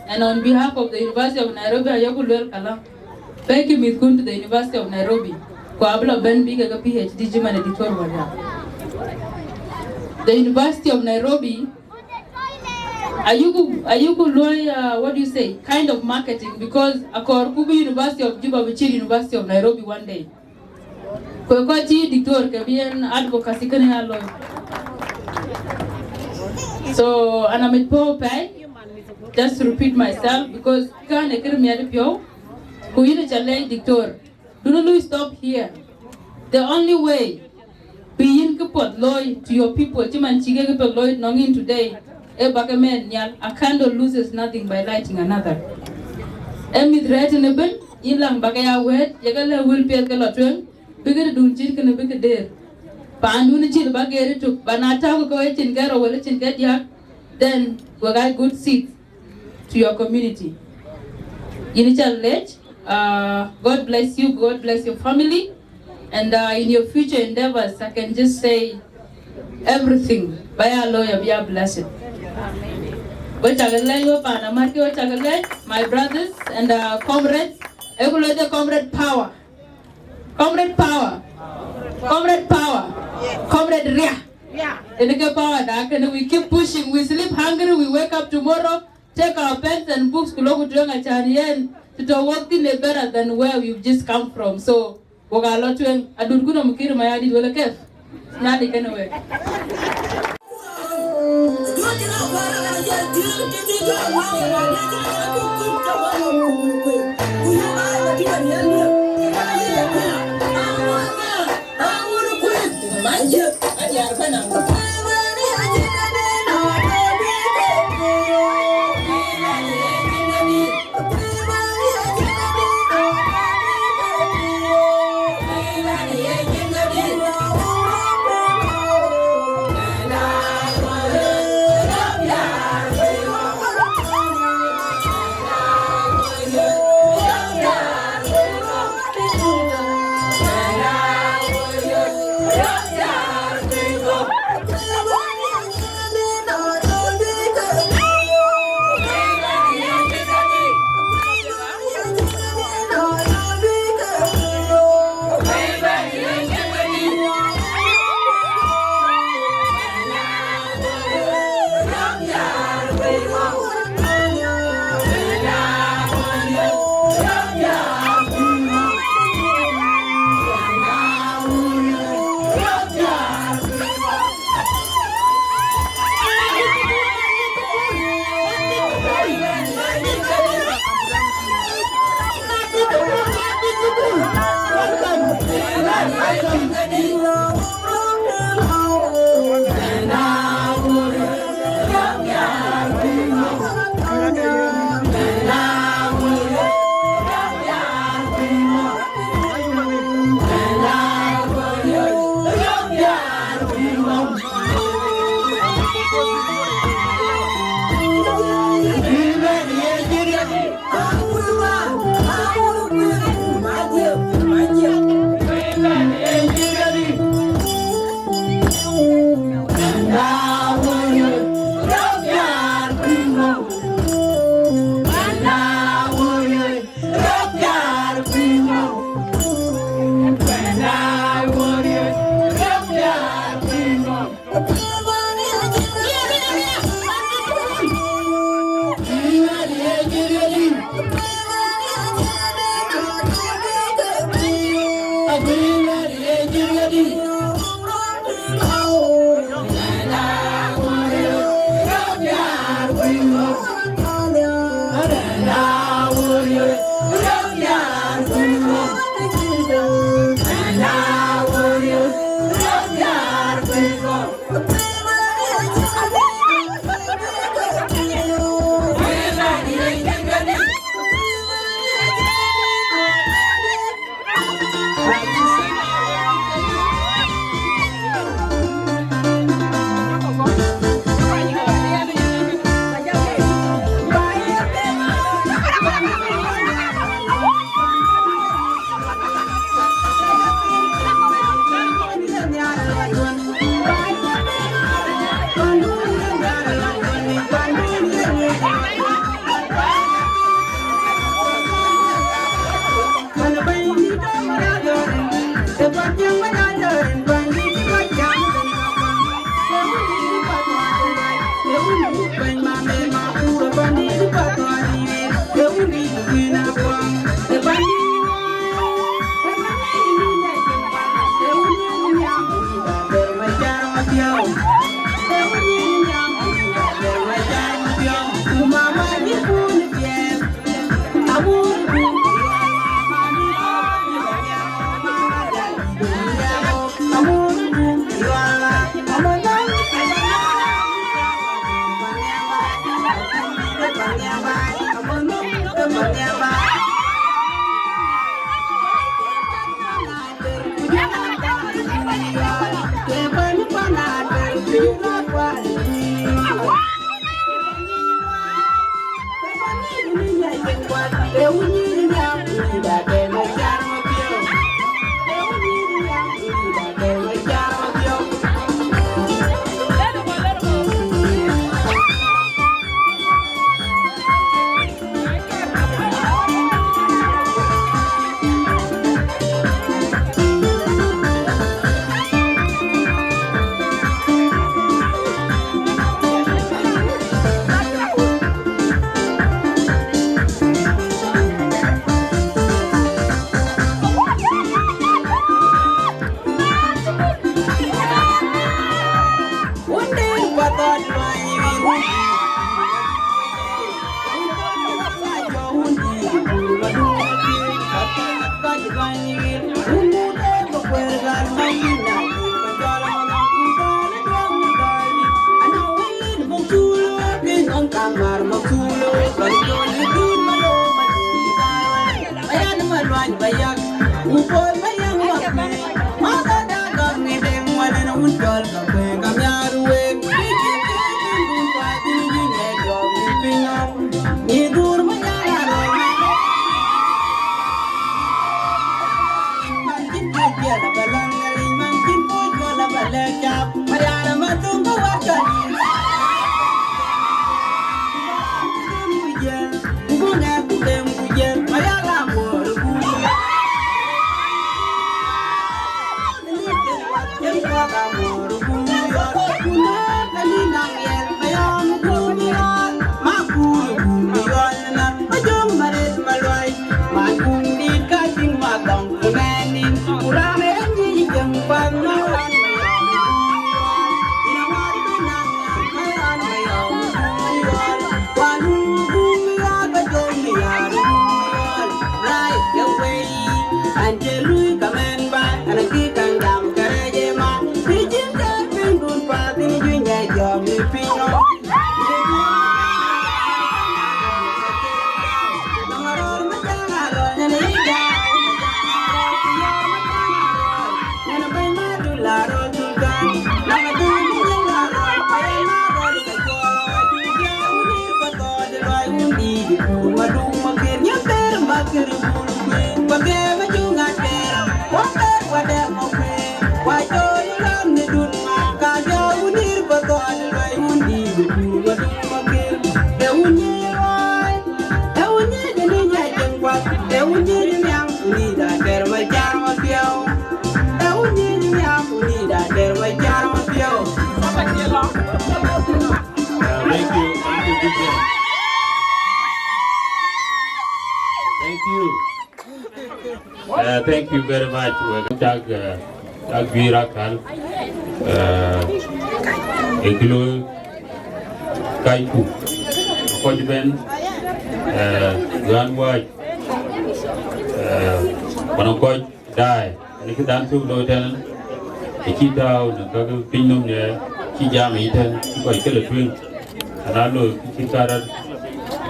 And on behalf of the University of Nairobi, Ayual Kala, thank you, Miss Kun, to the University of Nairobi. Koabla Ben Big a PhD German editor. The University of Nairobi, Ayuku lawyer, what do you say? Kind of marketing, because Akor Kubi University of Juba will University of Nairobi one day. Kochi Dictor Kabian advocacy can lawyer. So, and I'm at Paul Pay. Just to repeat myself, because can a Kirmiadipio, who is a lay dictator, do not stop here. The only way being kapot loy to your people, Timan Chigapot Lloyd Nongin today, a bagaman yal, a candle loses nothing by lighting another. Emid retinable, Ilang Bagaya wet, Yagala will pay Galatun, bigger do chicken a bigger day. Pandunichi Bagari took Banata go in Garo, will let in get yak, then we got good seats to your community. Initial late, God bless you, God bless your family, and in your future endeavors, I can just say everything. By our lawyer, be a blessed. My brothers and comrades, comrade power, comrade power, comrade power, comrade ria. And power, and we keep pushing. We sleep hungry, we wake up tomorrow. Take our pens and books to Logo Drang and to work in better than where we've just come from. So, Wogalotwing, Aduldul Mukir Mayadi will a kef. Nadi can away. Thank you very much. Agbirakal, Eglo, Kaiku, Kojben, Ganwaj, Panokoj, Die, and if you dance to Lieutenant, a cheat out, and Gagal Pinum there, Kijam eaten, quite kill a twin, and I know Kikaran,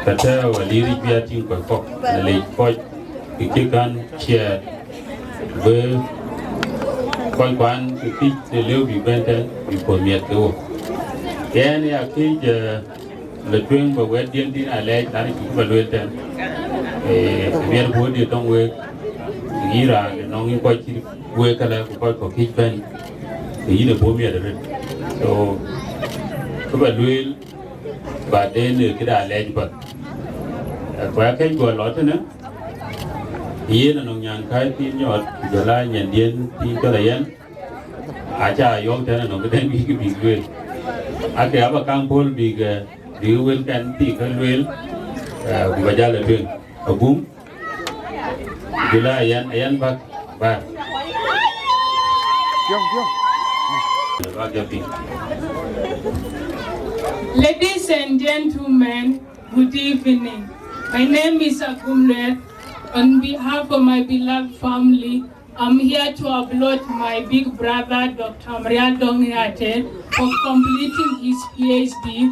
Kata, or Liri Biatin, Kok, and a late coach, the Kikan, chair, where quite one to teach the little be better before me at the work. Any Akej, the twin, but where the ending I like, and it's equal with them. We are good, you don't work. Ira, and only quite work a lot for kitchen. The either boom at the so, will, but then you get a leg, but where can go a lot in it? Here and on young kite in your July and Yen, Ticalayan, Acha, young tenant of the then we could be good. I have a camp big, you will can take a wheel, Vajala doing a boom. July and back. Ladies and gentlemen, good evening. My name is Akumle. On behalf of my beloved family, I'm here to applaud my big brother, Dr. Marial for completing his PhD.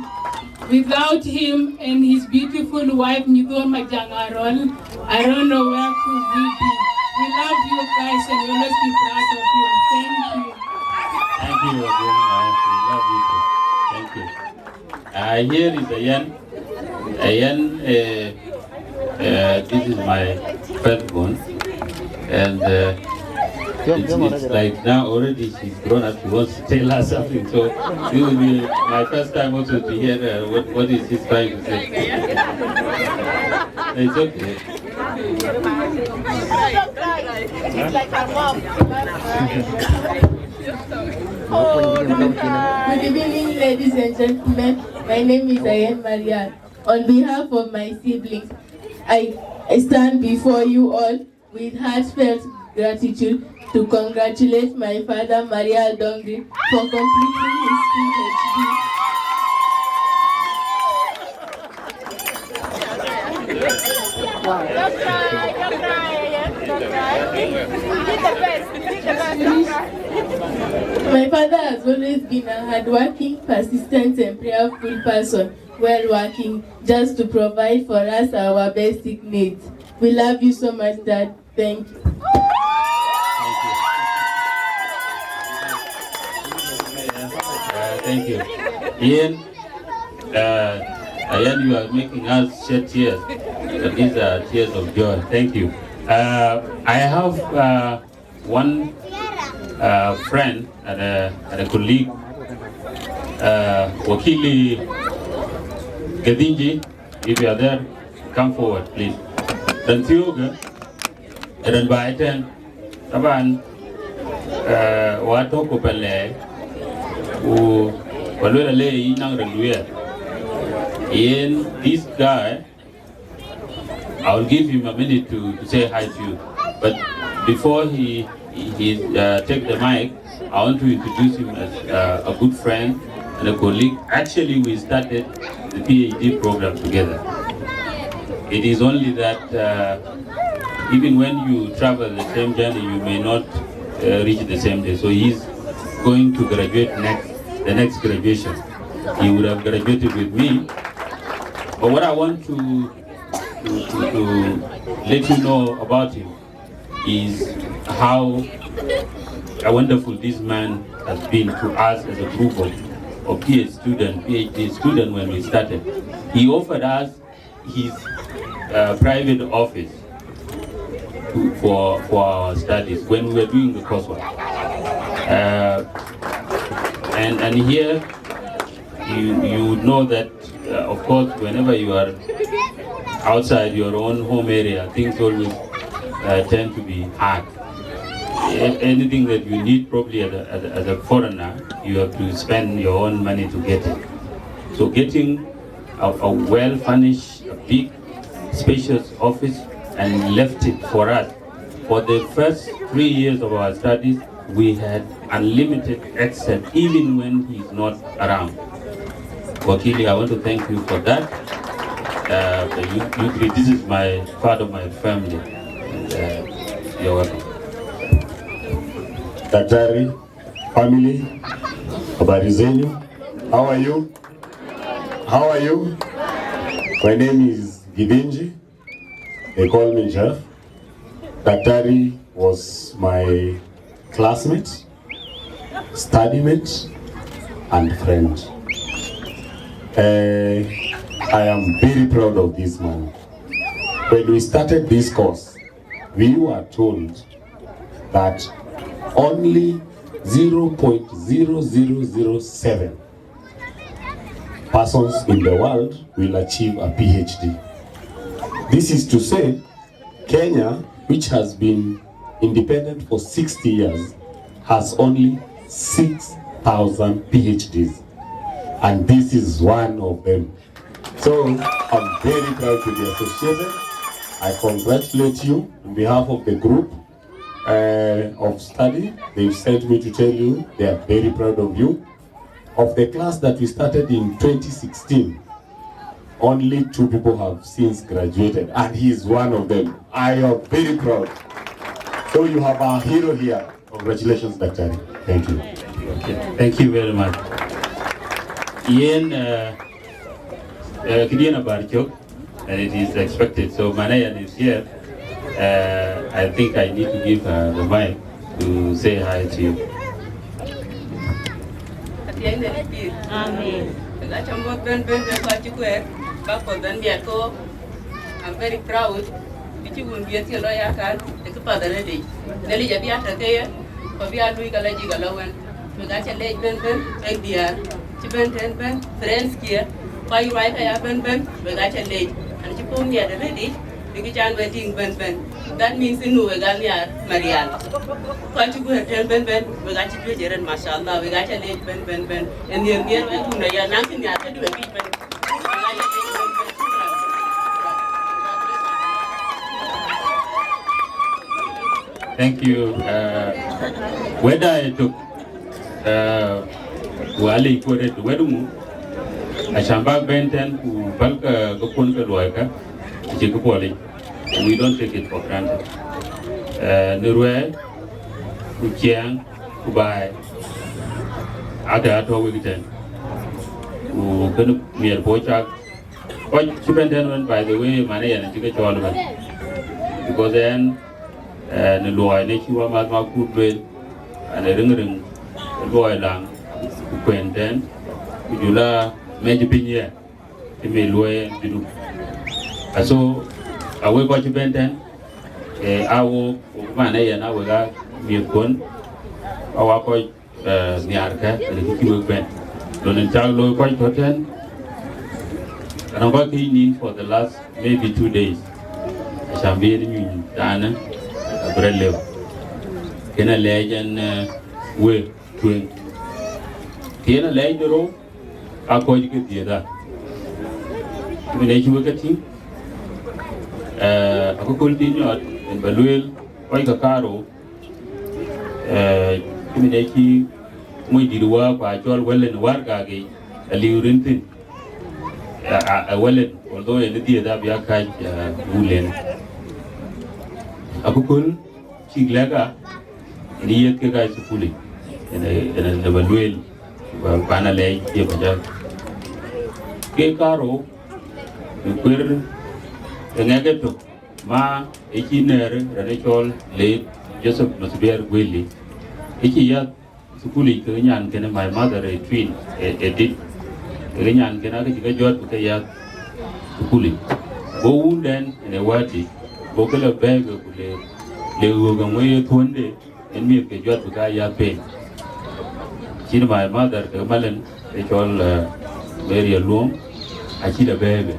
Without him and his beautiful wife, Nidor Majangarol, I don't know where could we be. We love you guys and we'll always be proud of you. Thank you. Thank you again. We love you too. Thank you. Here is Ayan. This is my firstborn, and it's like now already she's grown up. She wants to tell us something. So this will be my first time also to hear what is he trying to say. It's okay. Good evening, ladies and gentlemen. My name is Ayan Marial. On behalf of my siblings, I stand before you all with heartfelt gratitude to congratulate my father, Marial Dongri, for completing his PhD. My father has always been a hardworking, persistent, and prayerful person, well working, just to provide for us our basic needs. We love you so much, Dad. Thank you. Thank you. Ian, Ayan, you are making us shed tears. But these are tears of joy. Thank you. I have one friend and a colleague, Wakili Gadinji. If you are there, come forward, please. Dan Tioga, Dan Baitan, Taban, Wato Kopale, who Palula Lay Nang Renduya. In this guy, I will give him a minute to say hi to you. But before he take the mic, I want to introduce him as a good friend and a colleague. Actually, we started the PhD program together. It is only that even when you travel the same journey, you may not reach the same day. So he's going to graduate the next graduation. He would have graduated with me. But what I want to let you know about him is how wonderful this man has been to us as a group of PhD student when we started. He offered us his private office for our studies when we were doing the coursework. And here you would know that of course whenever you are outside your own home area, things always tend to be hard. Anything that you need probably as a foreigner, you have to spend your own money to get it. So getting a well-furnished, a big, spacious office and left it for us For the first 3 years of our studies, we had unlimited access even when he's not around. Wakili, I want to thank you for that. This is my part of my family. And, you're welcome. Daktari, family, habari zenyu? How are you? How are you? My name is Givinji. They call me Jeff. Daktari was my classmate, study mate, and friend. I am very proud of this man. When we started this course, we were told that only 0.0007 persons in the world will achieve a PhD. This is to say, Kenya, which has been independent for 60 years, has only 6,000 PhDs. And this is one of them. So I'm very proud to be associated. I congratulate you on behalf of the group of study. They've sent me to tell you they are very proud of you. Of the class that we started in 2016, only 2 people have since graduated, and he is one of them. I am very proud. So you have our hero here. Congratulations, Daktari. Thank you. Okay. Thank you very much. Ian Kidiana Barchok, and it is expected. So Manayan is here. I think I need to give her the mic to say hi to you. Amen. I'm very proud. I'm that means in Nuegalia, Marial. Kuocgoor Community, we got to do it, mashallah, we got to late Ben, and the near nothing to do a Thank you. Whether I took Wali quoted Wedumu, a Shamba Benten who Balka Gopunka Loika, Jikopoli. We don't take it for granted. Nurwe, Kuchiang, Kubai, Ato Wigton, who couldn't near Pochak. What Chipenden, by the way, money and Chol, because then the lawyer, Nature Magma Kudwell, and a ring, lawyer lang, who went then, Udula, Major Pinya, the Melway, and so. Awe kwa chibenten, awo kumane ya na wega miekon, awa kwa niarka, elikiwe ben. Donen chalo kwa choten, anangwa kini for the last maybe 2 days. Shambiri nyunyi dana, abrelew. Kena lejan we tueng. Kena lejero, Akoi Gieu dieda. Kene chiwe kati. Ako continue in Baluel, Oika Caro, Kiminaki, Muidua, Pachol, well and Wargagi, a Liurintin, a well, although in the theatre, Biaka, Bulen. Akukul, Chiglaga, in the year Kaka is fully, in a Baluel, Panale, Yapaja. Ke Caro, Queer. Negative ma engineer Rachel late Joseph Mosbier Willie. Ichia Sukuli Kenyan can my mother a twin a did Kenyan can I get your Kaya Sukuli. Go then in a wordy, vocal of bag of the Leway 20 and me a jot Kaya pain. She my mother, Kamalan, Rachel Marial Loom, I see the baby.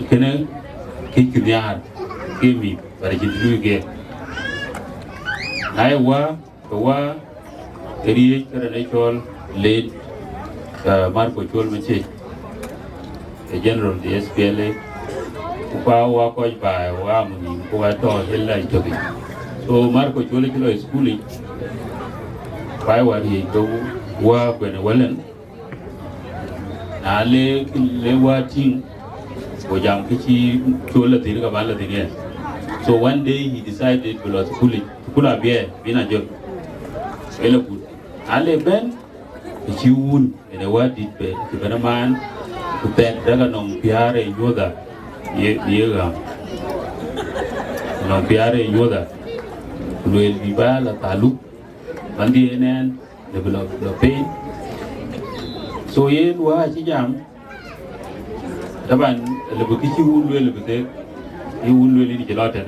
Kena kikinyar kimi barajidlu ge naiwa kawa eri Chol late Marco Chol meche the general the SPLA kwa wa ko ba wa mu ko wa to hella to bi so marko chole kilo skuli pai wa ri to wa kwene walen na le wa ting o jam kichi chola tin ka bala tin so one day he decided to lot kula bie bina job ele ku ale ben kichi un ene wa dit be kibana man ku pen daga nong piare yoda yega nong piare yoda luel bibala talu bandi enen develop the pain so yen wa chi jam taban le buki chi wul le bete yi wul le ni jelata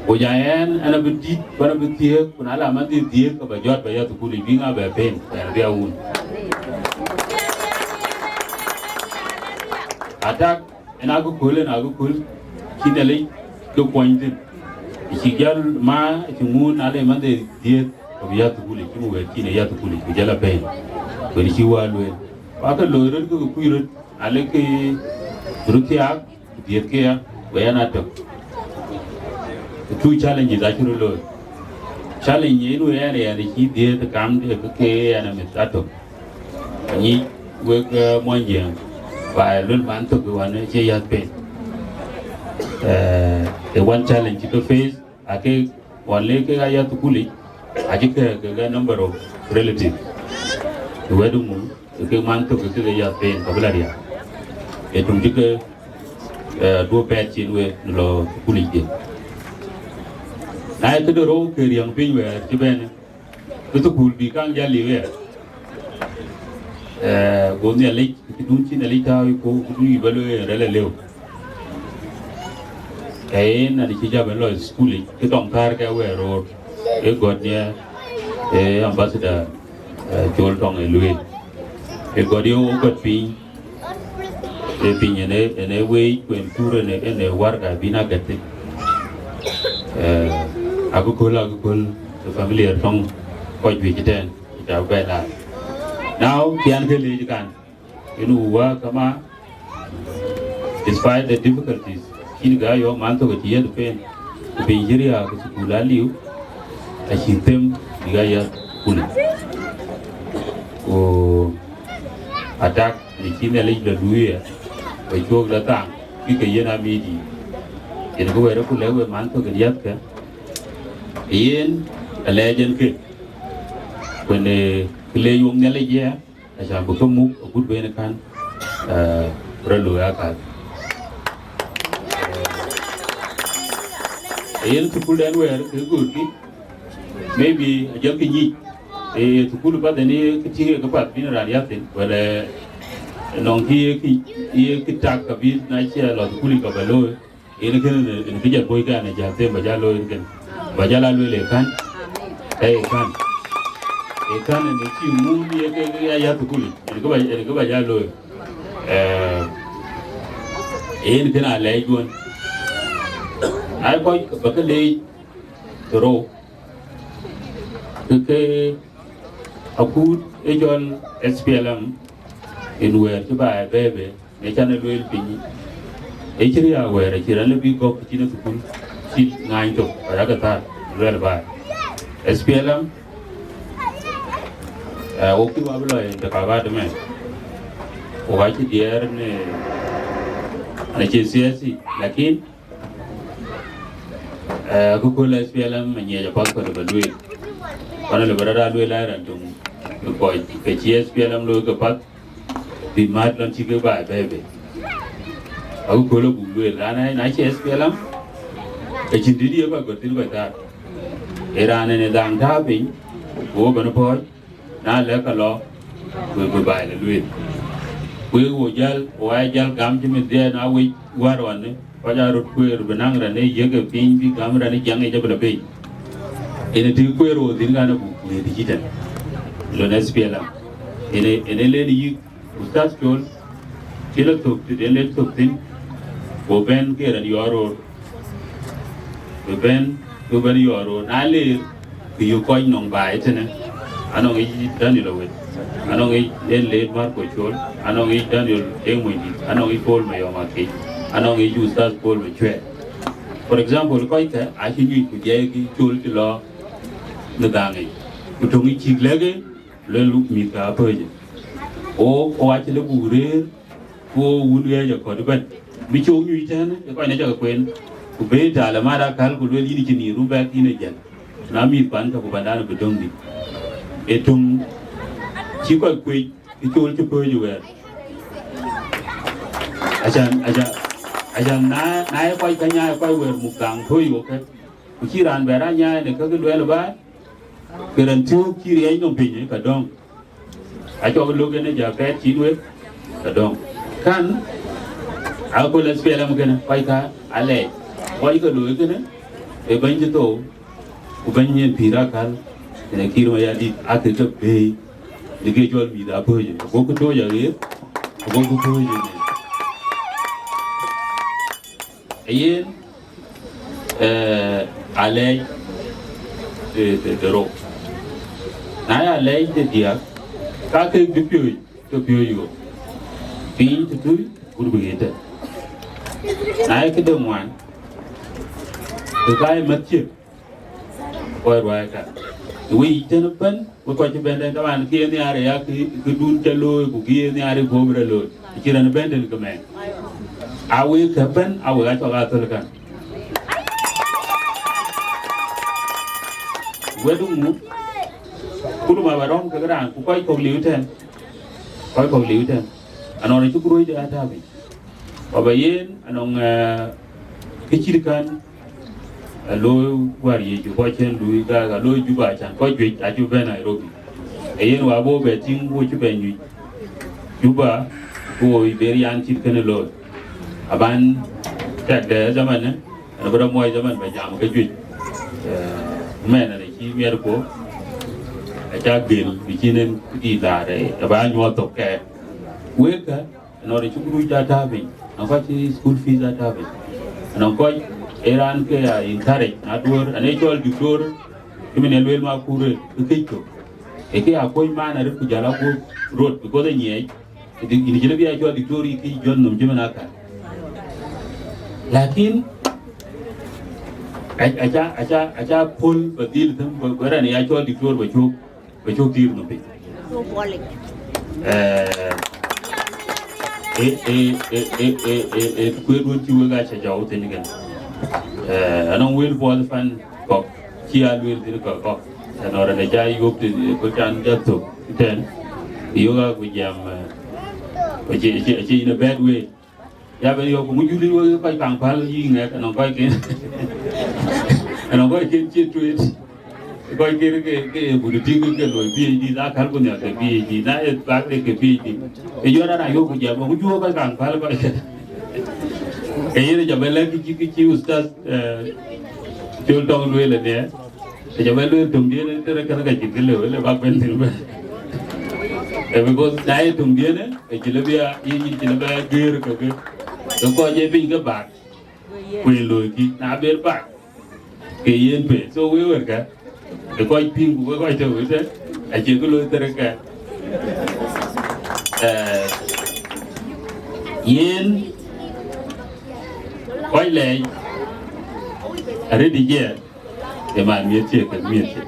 o jaen ana bidit bana bitie kuna la man die ka ba jot ba ya tu kuli binga ba pain ba dia un atak ena go kul kinale do point chi gal ma chi mun ale man die ka ya tu kuli ki mu ga kine ya tu kuli ku jala pain ko ni chi wa le pa ka lo ro ko ku ro ale ke rukia diet kia wayana to two challenges actually lo challenge inu ya ki diet kam de ke ana metato ni we monje ba lul man to ko ane che ya pe the one challenge to face ake wale ke ga ya to kuli aji ke number of relatives we do mu ke man to ke ya pe kabularia etung dike dua pecin we lo kuli je na itu doro ke yang pin we tiben itu kul bi kang jali we gonya lek dunci na lita ko du balo rele leo na di kija ben lo skuli ke tong tar ke we ro e godnya ambassador Chol tong e luwe e godio god pin e pinyene ene we kwen ture ene warga bina gate agukul the family tong Akoi Gieu jiten ja bela now kian ke le kan inu wa kama despite the difficulties kin ga yo man to ke ye pen be jiria ko kula liu a hitem diga ya kul o attack ni kin le le duyeไปโชคแล้วต่างที่เกี่ยนามีดีเห็นก็เวลาคุณแล้วเวมันก็เกี่ยดกันเอ็นอะไรจันคือคนเลยยงเนี่ยเลยแย่อาจารย์บุกมุกพูดไปในการระลุยอากาศเอ็นทุกคนเดินเวลาคือกูที่ maybe อาจารย์กินยี่ทุกคนปัจจุบันนี้ก็ที่ก็ปัจจุบันรายยัติเวลาน้องที่คิดจากกับวินัยเชื่อเราทุกคนกับเราเองคือที่จะพูดกันเนี่ยจะเต็มบรรยายเลยกันบรรยายเลยเลยกันกันเนี่ยที่มุ่งเนี่ยก็ยาทุกคนเองก็บรรยายเลยเองคืออะไรจวนไอ้พอยบักเลยตัวโรคืออาพูดไอ้จวน SPLM in where to buy a baby, a channel will be a chiria where a chiran be go to China sheet 9 to Agatyar, well by SPLM. Okibablo in the Kavadman. Watch it here and a CSC, Lakin Google SPLM and Yaya Passport of a Louis. One of the Brother Louis Iron to boy, a SPLM look apart. Di mat lan chike ba bebe au ko lo bulu la na che SPLM e chindiri ba gotin ba ta era ne dang tha pin wo ban po na le ka lo we ba le lui we wo jal wa jal gam chi me de na we war wan ne pa ja rut ko ru banang ra ne ye ke pin bi gam ra ne jang e jab la be ene ti ko ro din ga na bu le di jitan lo na SPLM ene le ni Ustaz Chol, kila tukti, dele tukti, boben kera yoro, boben yoro, nale kiyo koi nong bai tene, anong i Daniel awet, anong i den late Marco Chol, anong i Daniel Engwindi, anong i Paul Mayomaki, anong use that ball with Twic. For example, koike actually could yegi chul to law the dangi. Kutongi chiglege, lelu mika purge. O actually bure, o woodway your codiban. Micho you turn, the financial queen, who paid Alamara calculate in the room back in again. Nami Panta Kubandana Bedongi. Etum Chico quick, it told to purge you were. Ajan na quay kanya quay về một càng thôi ok khi ran về ra nhà này có cái đuôi là ba cái lần trước khi ấy nông bình ấy cả đông ai cho cái lúc này giờ cái chín đuôi cả đông kan aku là spela một cái này quay cả ai lệ quay cái đuôi cái này để bánh cho tổ bánh nhiên pira kan này khi mà đi ăn cái bê để cái cho bị đã phơi rồi có cái đuôi giờ ấy có cái đuôi gì Ayen alay de ro na alay de dia ka ke bipioi yo pin tu gurbugeta na ke de mwan de kai matche oi ka wi ten pen ko ko ben de wan ke ni are ya ke dun chalo ku ke ni are gomra lo kiran ben de ke men awe kapan awe ato atalkan wedung kudu ma barom ke gran ku koi ko liuten anon itu kuroi de atabe babayen anon kechirkan lo wari ju ko chen lui ga lo ju ba chan ko ju a ju ben Nairobi ayen wa bo be ting wo ju ben ju juba ko iberian chirkan lo aban tak de zaman ne ada moy zaman ba jam ka juj men ne ci mer ko aja gel bi ci nen di la de ba ñoo to ke weka no de ci guru jata bi na fa ci school fees jata bi na ko eran ke ya intare na dur ane chol diktor kimene lwel ma kure ke ko e ke akoy ma na ku jala ko road ko de nyej ni jele bi ya chol diktor ki jon num jema na ka lakin aja pul badil tham bara ne ya cho diktor ba chok tir no pe ku ru ti ga cha jaw te ni gan anong wel bo fan ko ki al wel dir ko anora ne ja yop te ko tan ja to ten yoga ku jam ko ji in a bad way ya bây giờ cũng muốn du lịch quay càng phá gì nghe nó quay cái chuyện chuyện quay cái buổi đi cái lối bia đi ra khá con nhà cái bia gì nãy bác cái bia gì bây giờ đã vô cũng giờ mà cũng du quay càng phá quay cái này giờ bên cái chiêu ustad chiêu tông nuôi là nè giờ bên nuôi tùng điên cái chuyện cái lối là bác bên thì because nãy tùng điên á cái chỉ là bia gì chỉ là bia gear cái tôi coi như bình các bạn quyền lùi kí ná biết bạn cái yên về số quý vật cả tôi coi phim của coi chơi thế anh chỉ có lùi tới cả yên quay lại ở đây đi chơi để mà miết chơi cái miết chơi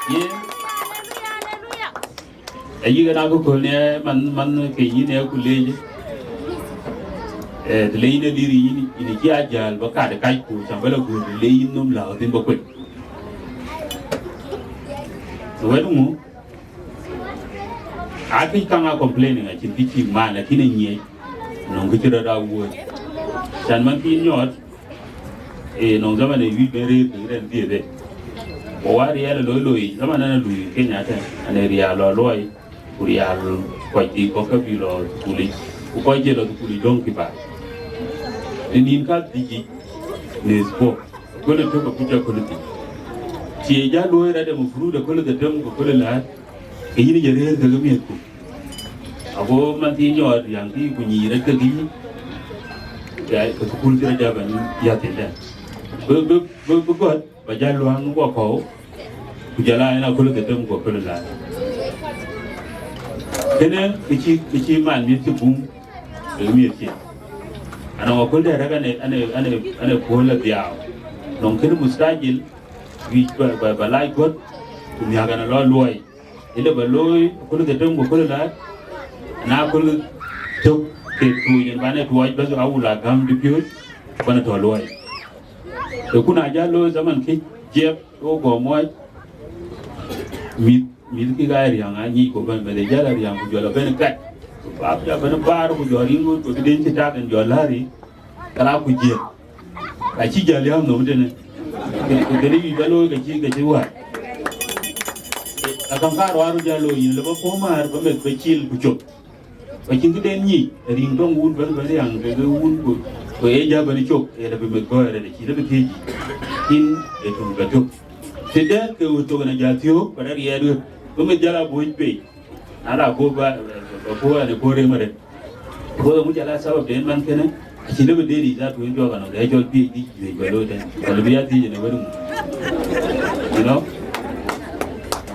yên ấy cái nào cũng có nè mình cái gì nè cũng lấy lấy nó đi ini kia aja và cả để cái cụ chẳng phải là cụ lấy nó là ở trên bờ quê rồi đúng không? Ai cái càng complaining là chỉ cái chuyện mà là cái này nhẹ nó cái chuyện đó vui chẳng mang tin nhọt nó zaman này vui bere cái này gì đấy quá đi là lối zaman này lối cái nhà thế anh ấy riêng lối Marial quay đi có cái gì rồi culi quay chơi rồi culi đông kịp à nên các gì nên sport có lần trước cũng chơi community chỉ giá đôi ra để một phút được có lần đâm có lần là cái gì này giờ cái miệng của ako mang tin nhỏ yang tí của nhì đấy cái gì cái culi ra ra bạn ya tiền đấy bữa có bây giờ loang qua khẩu bây giờ lại nào có lần đâm có lần là thế nên cái chi màn miếng chụp bung Mirki. And our Kulda and a Pola Biao. Non Kil Mustajil, which by like God, to Miagana Loy. In the Baloy, Kulu the Tum Kula, now Kulu took the two and Banet White Bazo Aula Gam Depute, Banato Loy. The Kunajalo Zaman Kit, Jeb, Ogo Moy, Milky Guy, young Aniko, but the Jala young, who you are a Benecat. After a bar with your ringo, to the Dinka tag and your Larry, Akoi Gieu. I see Jaliam no dinner. The Livy Bello, the Chica Jua. A Kankaro Jalo in Liverpool, but make the chill Kuchok. But you didn't need a ring don't wound very young, the wound for a job and a choke, and a bit go at a kid in a Tungatuk. The death go to an Ajatio, but I had to make Jala boy pay. Nada go back and a poor emirate. Go to Mujala South Denman Kenneth. She never did it that way. You know, the actual PhD, in a room. You know,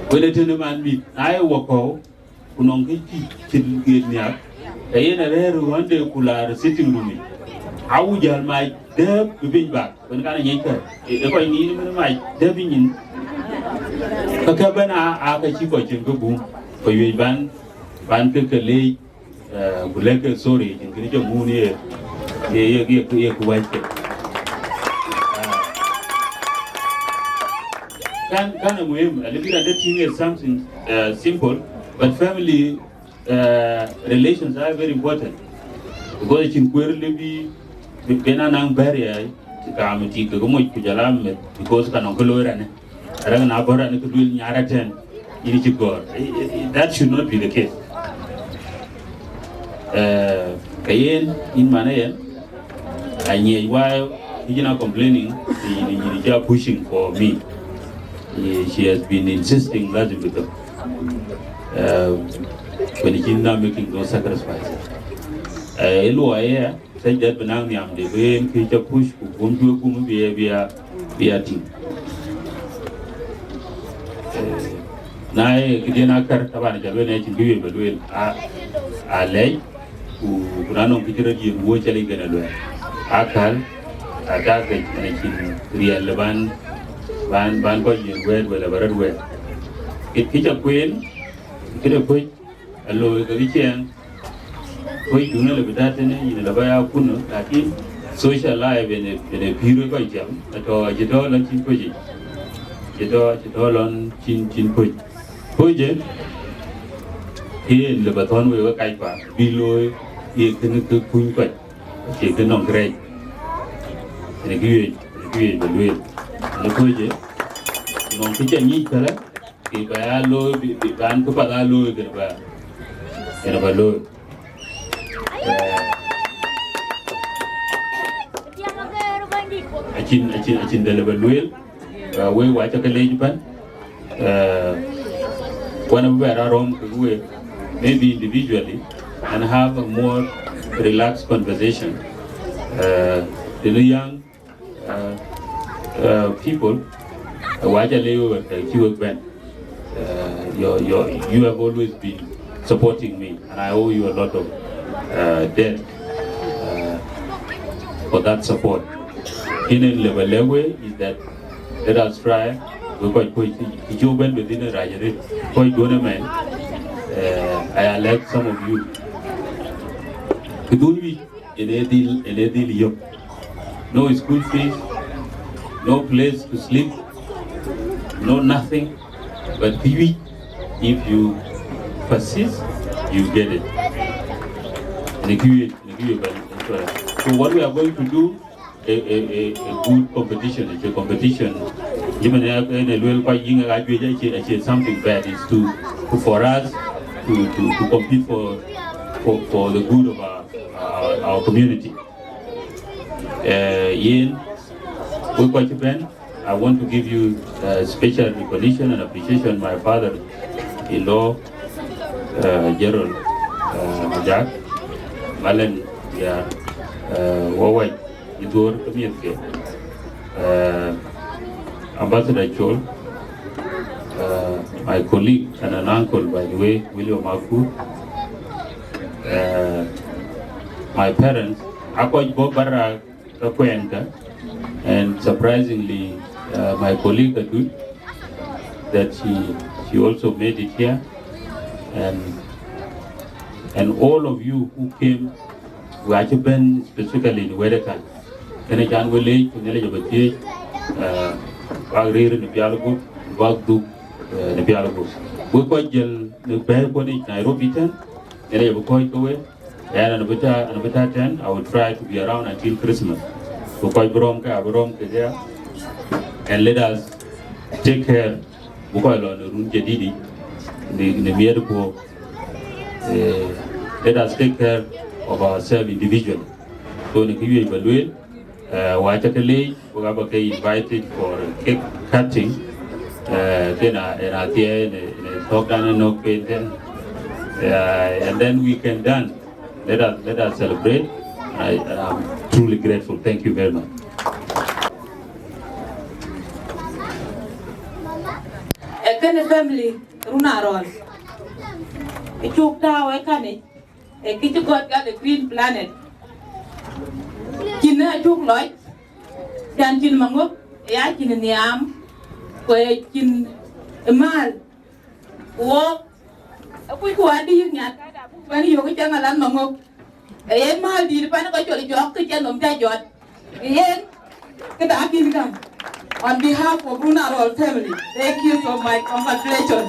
when the gentleman meet, I walk out, Unongi, get me up. I ain't a rare one day cooler sitting room. How would you my deb be back when I get her? If I need my debbing in Kakabana, Akech for Jingo for you, Van Kirkley, Buleka, sorry, in Grija Moon here. Can a little bit of that thing is something simple, but family relations are very important. Because in Querleby, the Benanang barrier to come to Gomo Kujalam, because Kanakolor and Ranabora and Kudul Yaratan in Chigor. That should not be the case. Kayen in Manayan. And while he's not complaining, he's pushing for me. She has been insisting that when he's not making those sacrifices. Eloia said that Benaniam, the way in future push, Gumtoong Community be a team. Nai Kidina Kartavan, Javanese, but will a lay who run on Kitty, watch a legal. Akal, Akech, and Real Ban Banco, where whatever where. It teach a queen, get a quick, a low Gavichian, quick, you know, with that in the Baya Puno, like social life in a period by jam, at all, Jidol and Chin Puji. Jidol on Chin Puj. Puja, here in the baton we were Kaipa, below, he can cook Queen. She can not great. And a good, the way. The Puja, non kitchen need color, if I low, the band to Pagalo, and a balloon. A chin deliver wheel, we watch a college band. One of where our own maybe individually, and have a more relaxed conversation. The young people, you have always been supporting me, and I owe you a lot of debt for that support. In Levelewe is that let us try. We quite within the Rajarit, quite good man. I elect some of you. In a deal, no school fees, no place to sleep, no nothing, but if you persist, you get it. So what we are going to do, a good competition, it's a competition. Even something bad is for us to compete for the good of our community. I want to give you special recognition and appreciation. My father-in-law, Yirol Dances, Mawan, Agaar Community, Ambassador Chol, my colleague and an uncle, by the way, Wieu Mapior, my parents, Akoi Gieu and surprisingly, my colleague Adul, that she also made it here, and all of you who came, we have been specifically in Wedekan. Kene Jan Wele, Kunele Jabati, Bagrir in the Pialago, Bagdu, the Pialago. We quite gel the bear body Nairobi 10, and I will quite away, and a better 10. I will try to be around until Christmas. So quite Bromka, there, and let us take care. Bukoilo the Runja Didi, the Mierko. Let us take care of ourselves individually. So, if you evaluate, Watakale, Wagabake invited for cake cutting, then Ater'S, talk down and no pain, and then we can dance. Let us celebrate. I'm truly grateful. Thank you very much. Ekene family Runarol. Ichukta wekane. Ekichi got the green planet. Kina chuk loy. Yan kin mango. Ya kin niam. Kwe kin mal. Wo. Apui kuadi nyat. Pani yogi jangan lan mango. Yen mal di depan ko choli jok ke janom ta jot. Yen kita akin kan. On behalf of Runarol family, thank you so much. Congratulations.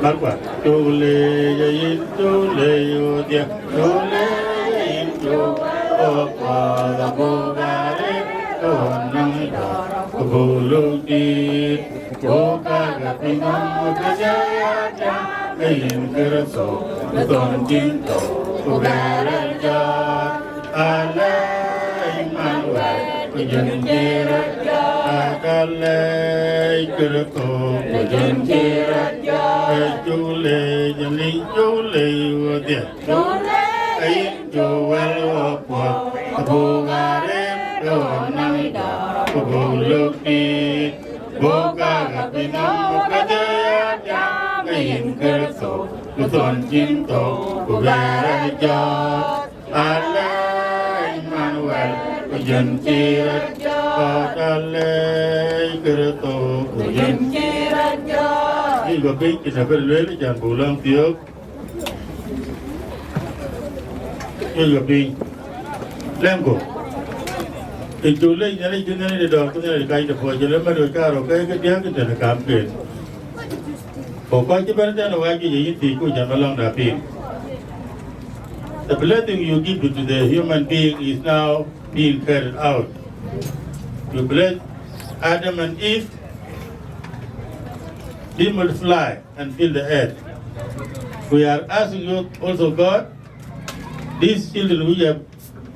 Makuach, Chole Yayin, Chole Yodia, Chole Yayin, Chole Pada Bogare, Tonanga, Boludi, Bokaga Pinam, Kajaya, Yayin Keraso, Ton Tinto, Bogare, Alay Manuel, Kujantira, Akalay Kerato, Kujantira, Jule, Jali, Jule, Wodia, Jule, Joel, Bogare, Donamida, Boguluki, Bokaga Pinam, Kajaya, Yayin Keraso, Ton Tinto, Bogare, Alay Manuel, Kujantira, Akalay Kerato, Kujantira, Igo Pink is a very really can belong to you. Igo Pink, Lemgo. It's too late, and you need the doctor, the kind of what you remember, Caro, get the young in the campaign. For quite a better than a wacky, you think you can belong to Pink. The blessing you give to the human being is now being carried out. You bless Adam and Eve, they multiply and fill the earth. We are asking you also, God, these children we have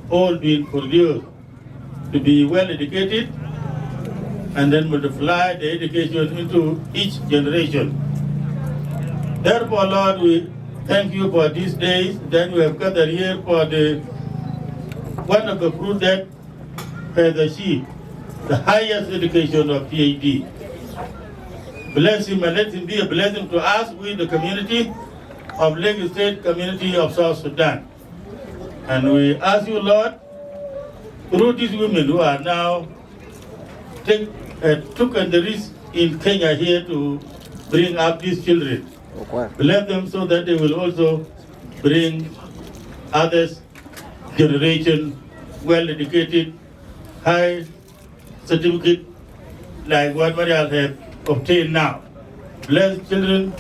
all been produced to be well educated and then multiply the education into each generation. Therefore, Lord, we thank you for these days that we have gathered here for the one of the fruit that has achieved the highest education of PhD. Bless him and let him be a blessing to us, we the community of Lagos State Community of South Sudan. And we ask you, Lord, through these women who are now took the risk in Kenya here to bring up these children. Bless them so that they will also bring others generation, well-educated, high certificate like what Marial have obtained now. Bless children,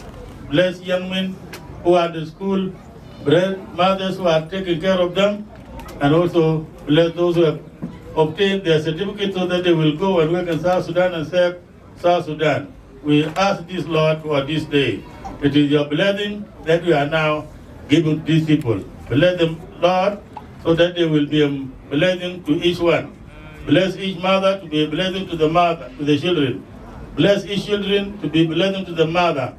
bless young men who are in school, bless mothers who are taking care of them, and also bless those who have obtained their certificate so that they will go and work in South Sudan and serve South Sudan. We ask this, Lord, for this day. It is your blessing that we are now giving to these people. Bless them, Lord, so that they will be a blessing to each one. Bless each mother to be a blessing to the mother, to the children. Bless each children to be a blessing to the mother.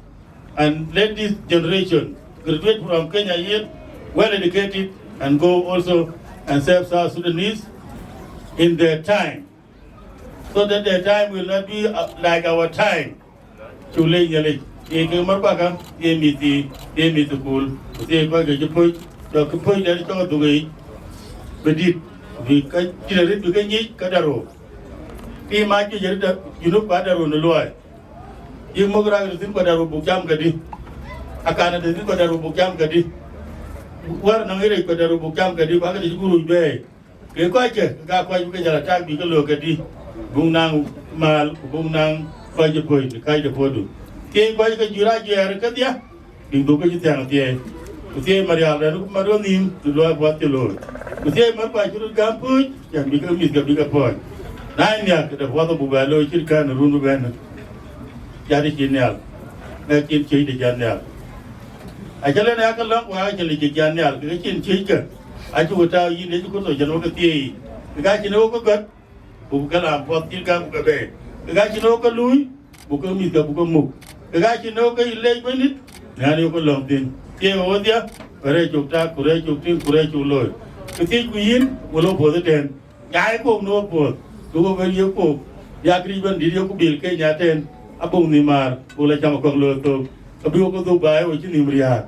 And let this generation graduate from Kenya here, well educated, and go also and serve South Sudanese in their time. so that their time will not be like our time. Chule nyale, ye ke marpaka, ye miti cool, ye kwa ke jepoi, do kepoi dari chong tugai, bedit, vi ka jirit vi ka nyik kadaro. Ki ma ki jirit junub kadaro nuluai. Ye mogra ritin kadaro bukam kadi, akana ritin kadaro bukam kadi. War nangire kadaro bukam kadi, baka di guru be. Ke kwa ke ka kwa ke jala tak bi ka lo kadi, bung nang mal, bung nang kwa jepoi, kai jepodu. Ke kwa ke jura jere kadia, bi do ka jitang tie. Kutie Marial dan Maronim tu luar buat telur. Kutie marpa curut kampus yang bika mis ke bika pon. Nanya kita buat Buga lo cirkan runu ben. Jadi genial. Makin cuy di genial. Ajaran yang akan lang wah jadi genial. Kita cuy ke. Aju tahu ini juga tu jangan kutie. Kita cino kuat. Buka lam buat cirkan buka be. Kita cino ke lui. Buka mis ke buka muk. Kita cino ke ilai benit. Nani aku long tin. Ye odia, kure chukta, kure chuktin, kure chuloy. Kiti kuyin, ulo pode ten. Yai ko no pod. Dugo ben yo ko. Ya kriban di yo ko bil ke nyaten. Abong ni mar, ula chama ko lo to. Kabiyo ko do bae o chini mriya.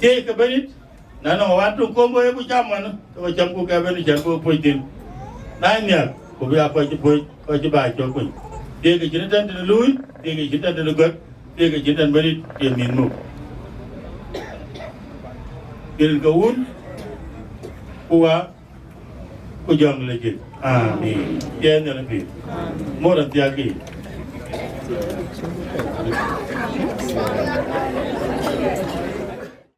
Ke ka benit. Nana watu ko mo e ku chaman. To cham ko ka ben jan ko poitin. Nanya, ko bi apa ji poi, ko ji ba cho ko. Te ke jitan de lui, te ke jitan de got, te ke jitan benit ye min mu. Kirin kawun kuwa kujang lagi. Amin. Kian yang lebih. Moran tiagi.